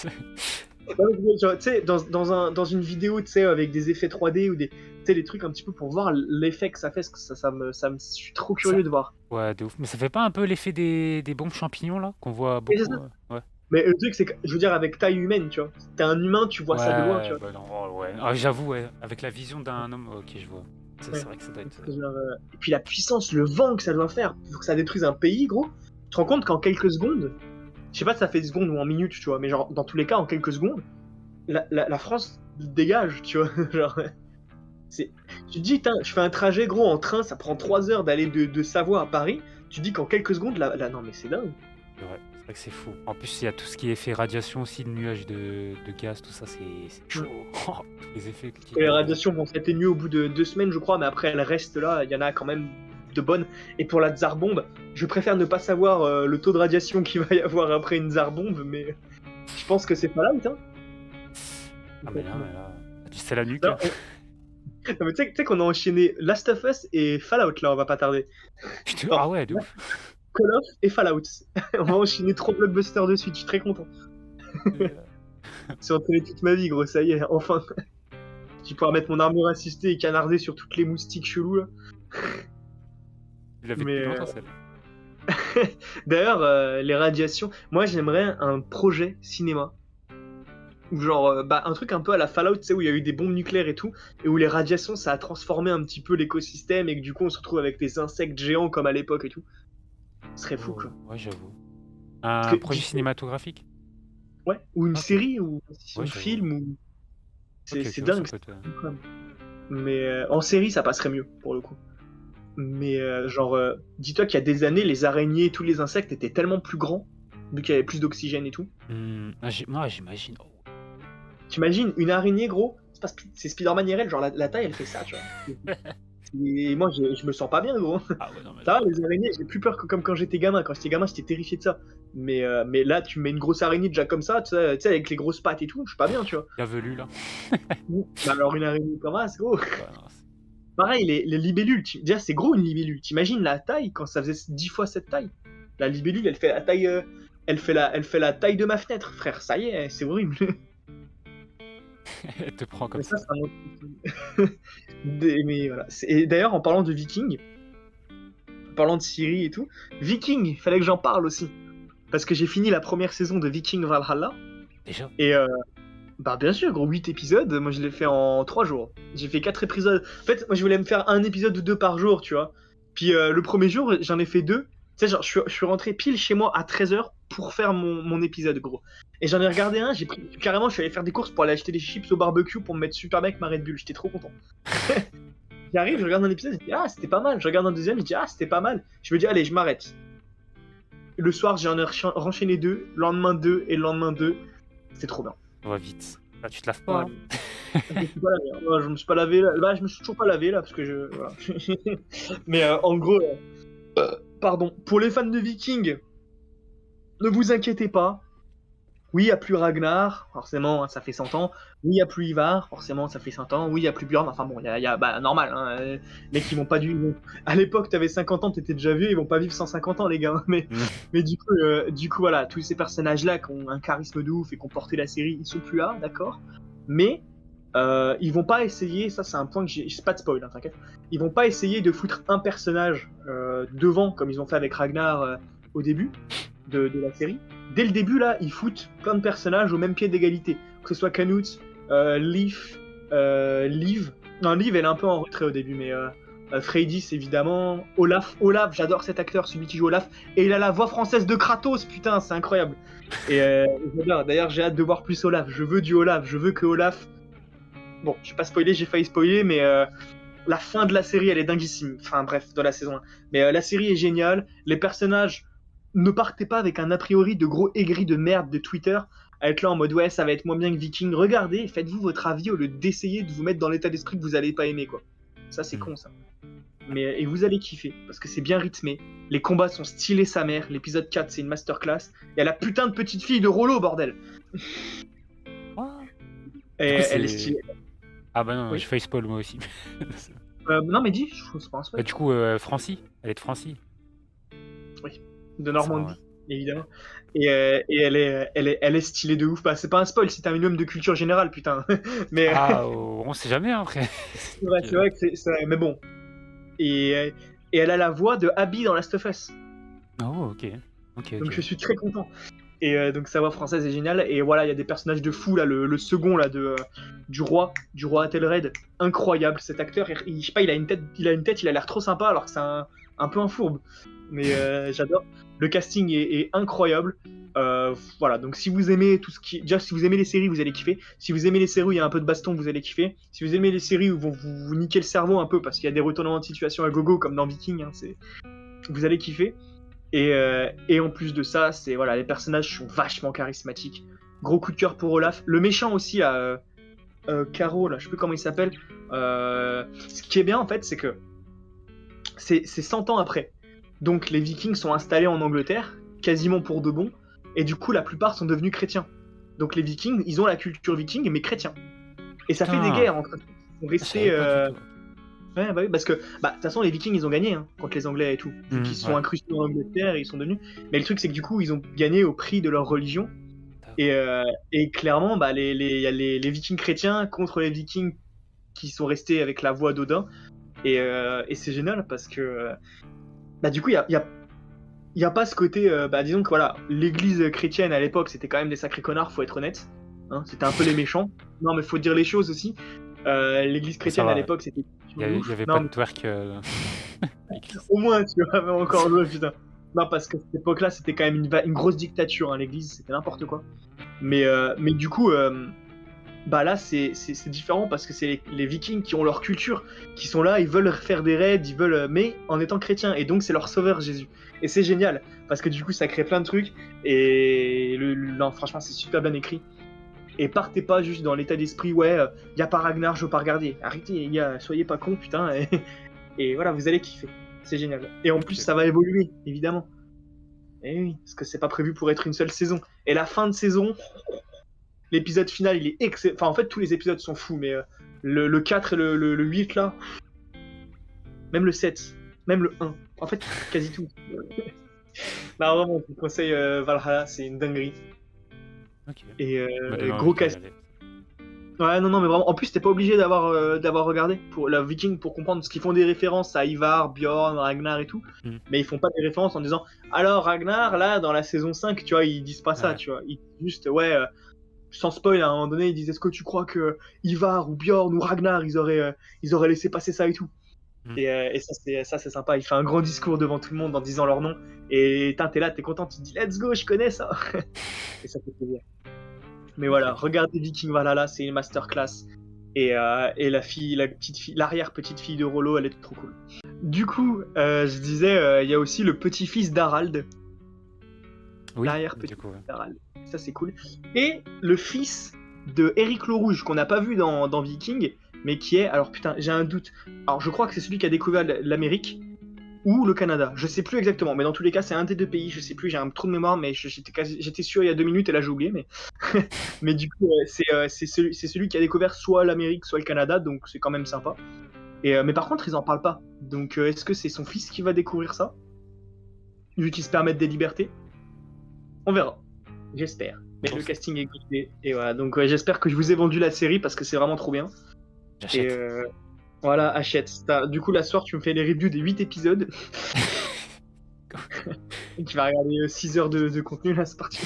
[SPEAKER 1] Genre, tu sais, dans une vidéo, tu sais, avec des effets 3D ou des trucs un petit peu pour voir l'effet que ça fait, parce que je suis trop
[SPEAKER 2] Ça
[SPEAKER 1] curieux de voir.
[SPEAKER 2] Ouais, de ouf. Mais ça fait pas un peu l'effet des bombes champignons, là, qu'on voit
[SPEAKER 1] Et c'est
[SPEAKER 2] beaucoup,
[SPEAKER 1] ça.
[SPEAKER 2] ouais.
[SPEAKER 1] Mais le truc, c'est que, je veux dire, avec taille humaine, tu vois. T'es un humain, tu vois ça de loin, tu
[SPEAKER 2] Ouais,
[SPEAKER 1] vois.
[SPEAKER 2] bah non, oh, ouais. Ah, j'avoue, ouais, avec la vision d'un homme, ok, je vois. C'est
[SPEAKER 1] Ouais.
[SPEAKER 2] vrai que ça doit être...
[SPEAKER 1] Genre, et puis la puissance, le vent que ça doit faire pour que ça détruise un pays, gros. Tu te rends compte qu'en quelques secondes, je sais pas si ça fait secondes ou en minutes, tu vois, mais genre, dans tous les cas, en quelques secondes, la France dégage, tu vois. Genre, tu te dis, je fais un trajet, gros, en train, ça prend 3 heures d'aller de Savoie à Paris. Tu te dis qu'en quelques secondes, non, mais c'est dingue.
[SPEAKER 2] C'est vrai que c'est fou. En plus, il y a tout ce qui est effet radiation aussi, de nuages de gaz, tout ça, c'est chaud. Tous les effets qui...
[SPEAKER 1] Et les radiations vont s'atténuer au bout de 2 semaines, je crois, mais après, elles restent là. Il y en a quand même de bonnes. Et pour la Tsar-bombe, je préfère ne pas savoir le taux de radiation qu'il va y avoir après une Tsar-bombe, mais je pense que c'est Fallout, hein.
[SPEAKER 2] Ah, mais là, tu sais la nuque.
[SPEAKER 1] Non, non, mais tu sais qu'on a enchaîné Last of Us et Fallout, là, on va pas tarder.
[SPEAKER 2] Ah ouais, de ouf.
[SPEAKER 1] Call of et Fallout. On va enchaîner 3 blockbusters de suite, je suis très content. C'est entraîné toute ma vie, gros, ça y est, enfin. Je vais pouvoir mettre mon armure assistée et canarder sur toutes les moustiques chelous, là.
[SPEAKER 2] Tu l'avais
[SPEAKER 1] Mais,
[SPEAKER 2] depuis longtemps, celle.
[SPEAKER 1] D'ailleurs, les radiations, moi j'aimerais un projet cinéma. Ou genre, un truc un peu à la Fallout, tu sais, où il y a eu des bombes nucléaires et tout, et où les radiations ça a transformé un petit peu l'écosystème, et que du coup on se retrouve avec des insectes géants comme à l'époque et tout. Ce serait fou, quoi.
[SPEAKER 2] Ouais, j'avoue.
[SPEAKER 1] Parce
[SPEAKER 2] Un
[SPEAKER 1] que,
[SPEAKER 2] projet cinématographique?
[SPEAKER 1] Ouais, ou une
[SPEAKER 2] Ok.
[SPEAKER 1] série, ou un
[SPEAKER 2] Ouais,
[SPEAKER 1] film, ou.
[SPEAKER 2] Ok,
[SPEAKER 1] C'est
[SPEAKER 2] ouais,
[SPEAKER 1] dingue.
[SPEAKER 2] ça peut être...
[SPEAKER 1] Mais en série, ça passerait mieux, pour le coup. Mais genre, dis-toi qu'il y a des années, les araignées et tous les insectes étaient tellement plus grands, vu qu'il y avait plus d'oxygène et tout.
[SPEAKER 2] Moi, j'imagine. Oh.
[SPEAKER 1] T'imagines une araignée, gros, c'est Spider-Man IRL, genre la taille, elle fait ça, tu vois. Et moi, je me sens pas bien, gros.
[SPEAKER 2] Ah ouais, non, mais
[SPEAKER 1] Ça va, les araignées, j'ai plus peur que comme quand j'étais gamin. Quand j'étais gamin, j'étais terrifié de ça. Mais là, tu mets une grosse araignée déjà comme ça, tu sais, avec les grosses pattes et tout, je suis pas bien, tu vois.
[SPEAKER 2] la velue, là.
[SPEAKER 1] Bah alors, une araignée comme ça, c'est gros.
[SPEAKER 2] Ouais, non,
[SPEAKER 1] Pareil, les libellules, déjà, c'est gros une libellule. T'imagines la taille quand ça faisait 10 fois cette taille. La libellule, elle fait la taille. Elle fait la taille de ma fenêtre, frère. Ça y est, c'est horrible.
[SPEAKER 2] Elle te prend comme
[SPEAKER 1] Mais
[SPEAKER 2] ça.
[SPEAKER 1] ça, c'est un autre. Mais voilà. Et d'ailleurs, en parlant de Vikings, en parlant de Syrie et tout, Vikings, il fallait que j'en parle aussi. Parce que j'ai fini la première saison de Viking Valhalla.
[SPEAKER 2] Déjà?
[SPEAKER 1] Et bah bien sûr, gros, 8 épisodes, moi je l'ai fait en 3 jours. J'ai fait 4 épisodes. En fait, moi je voulais me faire un épisode ou 2 par jour, tu vois. Puis le premier jour, j'en ai fait 2. Tu sais, genre, je suis rentré pile chez moi à 13h pour faire mon épisode, gros. Et j'en ai regardé un, carrément, je suis allé faire des courses pour aller acheter des chips au barbecue pour me mettre super bien avec ma Red Bull. J'étais trop content. J'arrive, je regarde un épisode, je dis ah, c'était pas mal. Je regarde un deuxième, je dis ah, c'était pas mal. Je me dis allez, je m'arrête. Le soir, j'en ai renchaîné 2, le lendemain 2 et le lendemain 2. C'était trop bien.
[SPEAKER 2] On va vite. Là, tu te laves pas.
[SPEAKER 1] Ouais. Je me suis pas lavé. Ouais, je me suis pas lavé là. Bah, je me suis toujours pas lavé là parce que je. Voilà. Mais en gros, pardon. Pour les fans de Vikings, ne vous inquiétez pas. Oui, il n'y a plus Ragnar, forcément, hein, ça fait 100 ans. Oui, il n'y a plus Ivar, forcément, ça fait 100 ans. Oui, il n'y a plus Bjorn, enfin bon, bah, normal. Hein, les mecs, ils vont pas À l'époque, t'avais 50 ans, t'étais déjà vieux, ils vont pas vivre 150 ans, les gars. Mais du coup, voilà, tous ces personnages-là qui ont un charisme de ouf et qui ont porté la série, ils sont plus là, d'accord. Mais ils vont pas essayer, ça c'est un point que c'est pas de spoil, hein, t'inquiète. Ils vont pas essayer de foutre un personnage devant, comme ils ont fait avec Ragnar au début de la série. Dès le début, là, ils foutent plein de personnages au même pied d'égalité. Que ce soit Canute, Leaf, Liv. Non, Liv, elle est un peu en retrait au début, mais Freydis, évidemment. Olaf, j'adore cet acteur, celui qui joue Olaf. Et il a la voix française de Kratos, putain, c'est incroyable. Et j'adore. D'ailleurs, j'ai hâte de voir plus Olaf. Je veux du Olaf, je veux que Olaf. Bon, je vais pas spoiler, j'ai failli spoiler, mais la fin de la série, elle est dinguissime. Enfin, bref, de la saison 1. Mais la série est géniale. Les personnages. Ne partez pas avec un a priori de gros aigris de merde de Twitter. à être là en mode ouais, ça va être moins bien que Viking. Regardez, et faites-vous votre avis au lieu d'essayer de vous mettre dans l'état d'esprit que vous allez pas aimer, quoi. Ça, c'est con, ça. Mais et vous allez kiffer parce que c'est bien rythmé. Les combats sont stylés sa mère. L'épisode 4, c'est une masterclass. Il y a la putain de petite fille de Rollo, bordel. Et
[SPEAKER 2] Du coup,
[SPEAKER 1] elle est
[SPEAKER 2] c'est.
[SPEAKER 1] stylée.
[SPEAKER 2] Ah bah non,
[SPEAKER 1] Oui.
[SPEAKER 2] je fais spoil moi aussi.
[SPEAKER 1] Non, mais dis, je trouve que c'est pas un spoil.
[SPEAKER 2] Du coup, Francie, elle est de Francie.
[SPEAKER 1] Oui, de
[SPEAKER 2] Ça,
[SPEAKER 1] Normandie,
[SPEAKER 2] ouais.
[SPEAKER 1] évidemment. Et elle est stylée de ouf. Bah, c'est pas un spoil, c'est un minimum de culture générale, putain. Mais
[SPEAKER 2] Ah, on sait jamais hein, après.
[SPEAKER 1] c'est vrai que mais bon. Et elle a la voix de Abby dans Last of Us.
[SPEAKER 2] Oh, ok.
[SPEAKER 1] Donc je suis très content. Et donc sa voix française est géniale. Et voilà, il y a des personnages de fou là. Le second là du roi Athelred, incroyable. Cet acteur, je sais pas, il a une tête, il a l'air trop sympa alors que c'est un peu un fourbe. Mais j'adore. Le casting est incroyable. Voilà, donc si vous aimez tout ce qui, déjà si vous aimez les séries, vous allez kiffer. Si vous aimez les séries où il y a un peu de baston, vous allez kiffer. Si vous aimez les séries où vous niquez le cerveau un peu parce qu'il y a des retournements de situation à gogo comme dans Viking, hein, vous allez kiffer. Et en plus de ça, c'est voilà, les personnages sont vachement charismatiques. Gros coup de cœur pour Olaf. Le méchant aussi, là, Caro, là, je sais plus comment il s'appelle. Ce qui est bien en fait, c'est que c'est 100 ans après. Donc les Vikings sont installés en Angleterre, quasiment pour de bon, et du coup la plupart sont devenus chrétiens. Donc les Vikings, ils ont la culture viking, mais chrétiens. Et ça fait des
[SPEAKER 2] Putain,
[SPEAKER 1] guerres entre eux. Ils sont
[SPEAKER 2] je savais
[SPEAKER 1] restés.
[SPEAKER 2] pas du tout.
[SPEAKER 1] Ouais, bah oui, parce que, bah, de toute façon, les Vikings, ils ont gagné hein, contre les Anglais et tout. Vu qu'ils se sont
[SPEAKER 2] Ouais.
[SPEAKER 1] incrustés en Angleterre, ils sont devenus. Mais le truc, c'est que du coup, ils ont gagné au prix de leur religion. Et clairement, bah, y a les Vikings chrétiens contre les Vikings qui sont restés avec la voix d'Odin. Et c'est génial parce que, bah, du coup, il y a pas ce côté. Bah, disons que voilà, l'église chrétienne à l'époque, c'était quand même des sacrés connards, faut être honnête. Hein, c'était un peu les méchants. Non, mais faut dire les choses aussi. L'église
[SPEAKER 2] Bon, ça
[SPEAKER 1] chrétienne à
[SPEAKER 2] va,
[SPEAKER 1] l'époque, c'était
[SPEAKER 2] il
[SPEAKER 1] de
[SPEAKER 2] y
[SPEAKER 1] ouf.
[SPEAKER 2] avait pas
[SPEAKER 1] Non,
[SPEAKER 2] de twerk dans l'église.
[SPEAKER 1] au moins, tu vois, même encore joué, putain. Non, parce qu'à cette époque-là, c'était quand même une grosse dictature, hein, l'église, c'était n'importe quoi. Mais du coup, bah là, c'est différent parce que c'est les Vikings qui ont leur culture, qui sont là, ils veulent faire des raids, ils veulent, mais en étant chrétiens. Et donc, c'est leur sauveur, Jésus. Et c'est génial, parce que du coup, ça crée plein de trucs. Et non, franchement, c'est super bien écrit. Et partez pas juste dans l'état d'esprit, ouais, y a pas Ragnar, je veux pas regarder. Arrêtez, les gars, soyez pas cons, putain. Et voilà, vous allez kiffer. C'est génial. Et en plus, ça va évoluer, évidemment. Et oui, parce que c'est pas prévu pour être une seule saison. Et la fin de saison, l'épisode final, il est excellent. Enfin, en fait, tous les épisodes sont fous, mais le 4 et le 8, là, même le 7, même le 1, en fait, quasi tout. Non, vraiment, je vous conseille Valhalla, c'est une dinguerie.
[SPEAKER 2] Ok.
[SPEAKER 1] Et
[SPEAKER 2] Me donne
[SPEAKER 1] gros
[SPEAKER 2] envie de
[SPEAKER 1] cast.
[SPEAKER 2] regarder.
[SPEAKER 1] Ouais, non, mais vraiment. En plus, t'es pas obligé d'avoir regardé pour la Viking pour comprendre ce qu'ils font des références à Ivar, Bjorn, Ragnar et tout. Mais ils font pas des références en disant alors Ragnar, là, dans la saison 5, tu vois, ils disent pas ça,
[SPEAKER 2] Ouais.
[SPEAKER 1] tu vois. Ils disent juste, ouais, sans spoil, à un moment donné, ils disent est-ce que tu crois que Ivar ou Bjorn ou Ragnar, ils auraient laissé passer ça et tout. Et ça, c'est sympa. Il fait un grand discours devant tout le monde en disant leur nom. Et t'es là, t'es content, tu te dis let's go, je connais ça. Et ça fait plaisir. Mais voilà, regardez Viking Valhalla, c'est une masterclass. Et la petite fille, l'arrière-petite fille de Rollo, elle est trop cool. Du coup, je disais, il y a aussi le petit-fils d'Harald.
[SPEAKER 2] Oui,
[SPEAKER 1] L'arrière-petit-fils
[SPEAKER 2] du coup. Ouais.
[SPEAKER 1] d'Harald. Ça, c'est cool. Et le fils de Éric le Rouge, qu'on n'a pas vu dans Viking, mais qui est. Alors putain, j'ai un doute. Alors je crois que c'est celui qui a découvert l'Amérique ou le Canada. Je sais plus exactement, mais dans tous les cas, c'est un des deux pays. Je sais plus, j'ai un trou de mémoire, mais j'étais sûr il y a 2 minutes et là j'ai oublié. Mais du coup, c'est celui qui a découvert soit l'Amérique, soit le Canada, donc c'est quand même sympa. Mais par contre, ils en parlent pas. Donc est-ce que c'est son fils qui va découvrir ça, vu qu'ils se permettent des libertés? On verra. J'espère. Mais le casting est goûté. Et voilà, donc j'espère que je vous ai vendu la série parce que c'est vraiment trop bien.
[SPEAKER 2] J'achète.
[SPEAKER 1] Et voilà, achète. Du coup, la soir, tu me fais les reviews des 8 épisodes. Tu vas regarder 6 heures de contenu, là, c'est parti.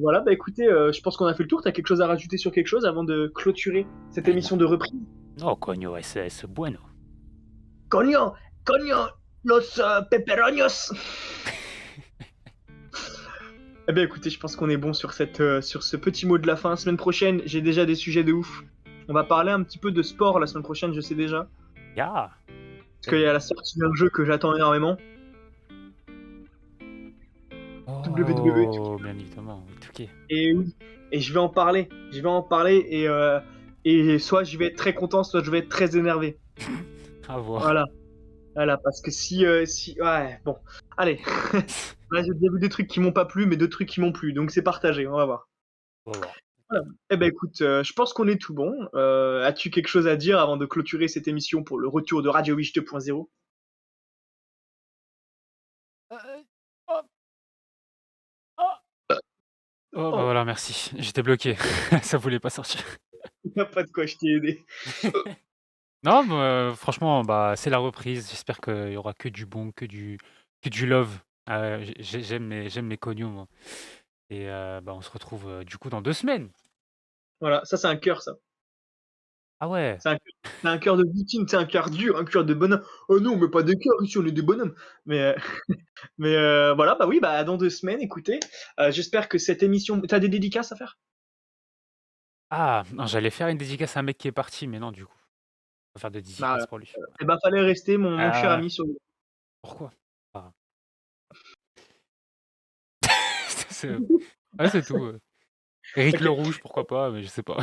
[SPEAKER 1] Voilà, bah écoutez, je pense qu'on a fait le tour. T'as quelque chose à rajouter sur quelque chose avant de clôturer cette émission de reprise?
[SPEAKER 2] No, coño, es bueno.
[SPEAKER 1] Coño, los pepperonios. Eh bien écoutez, je pense qu'on est bon sur ce petit mot de la fin. Semaine prochaine, j'ai déjà des sujets de ouf. On va parler un petit peu de sport la semaine prochaine, je sais déjà.
[SPEAKER 2] Yeah.
[SPEAKER 1] Parce qu'il y a la sortie d'un jeu que j'attends énormément.
[SPEAKER 2] Oh,
[SPEAKER 1] WWE.
[SPEAKER 2] bien évidemment. 2K. Ok.
[SPEAKER 1] Et oui, et je vais en parler. Je vais en parler et soit je vais être très content, soit je vais être très énervé.
[SPEAKER 2] À voir.
[SPEAKER 1] Voilà, voilà, parce que si, ouais, bon, allez. Là, j'ai déjà vu des trucs qui m'ont pas plu, mais deux trucs qui m'ont plu, donc c'est partagé, on va voir.
[SPEAKER 2] On va voir.
[SPEAKER 1] Voilà. Eh ben écoute, je pense qu'on est tout bon. As-tu quelque chose à dire avant de clôturer cette émission pour le retour de Radio Wish 2.0?
[SPEAKER 2] Oh, oh. Oh, bah
[SPEAKER 1] Oh,
[SPEAKER 2] voilà, merci. J'étais bloqué. Ça voulait pas sortir.
[SPEAKER 1] y a pas de quoi, je t'ai aidé.
[SPEAKER 2] Non, franchement, bah, c'est la reprise. J'espère qu'il y aura que du bon, que du love. J'aime mes cognons, moi. Et bah, on se retrouve du coup dans 2 semaines.
[SPEAKER 1] Voilà, ça c'est un cœur, ça.
[SPEAKER 2] Ah ouais.
[SPEAKER 1] C'est un cœur de viking, c'est un cœur dur, un cœur de bonhomme. Oh non, mais pas de cœur ici, on est des bonhommes. Mais, voilà, bah oui, bah dans 2 semaines, écoutez. J'espère que cette émission. T'as des dédicaces à faire?
[SPEAKER 2] Ah, non, j'allais faire une dédicace à un mec qui est parti, mais non, du coup. On va faire de
[SPEAKER 1] Bah,
[SPEAKER 2] dédicace pour lui.
[SPEAKER 1] eh ben, fallait rester, mon cher
[SPEAKER 2] Euh,
[SPEAKER 1] ami, sur.
[SPEAKER 2] pourquoi? Ah. C'est ouais, c'est tout. Éric
[SPEAKER 1] Ok,
[SPEAKER 2] le Rouge, pourquoi pas, mais je sais pas.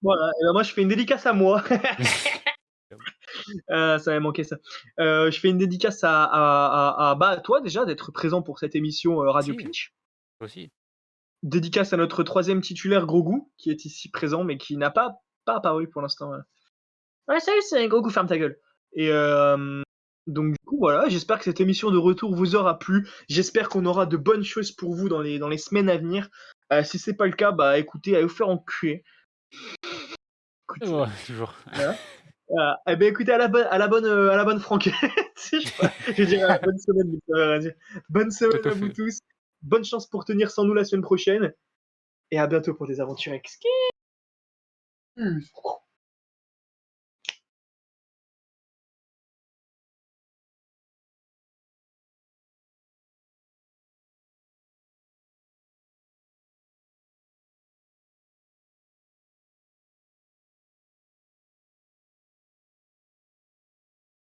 [SPEAKER 1] voilà. Et ben moi, je fais une dédicace à moi. Ça m'avait manqué ça. Je fais une dédicace bah, à toi déjà d'être présent pour cette émission Radio
[SPEAKER 2] Si,
[SPEAKER 1] Pitch.
[SPEAKER 2] toi aussi.
[SPEAKER 1] Dédicace à notre troisième titulaire Grogou, qui est ici présent, mais qui n'a pas apparu pour l'instant. Ouais, salut, c'est Grogou, ferme ta gueule. Et donc du coup voilà, j'espère que cette émission de retour vous aura plu. J'espère qu'on aura de bonnes choses pour vous dans les semaines à venir. Si c'est pas le cas, bah écoutez, allez vous faire enculer. Écoute,
[SPEAKER 2] Ouais, toujours.
[SPEAKER 1] voilà. Eh ben écoutez, à la bonne franquette. Si, je dirais bonne semaine, mais ça veut rien dire. Bonne
[SPEAKER 2] Tout
[SPEAKER 1] semaine
[SPEAKER 2] à
[SPEAKER 1] à vous
[SPEAKER 2] fait.
[SPEAKER 1] tous. Bonne chance pour tenir sans nous la semaine prochaine. Et à bientôt pour des aventures exquises.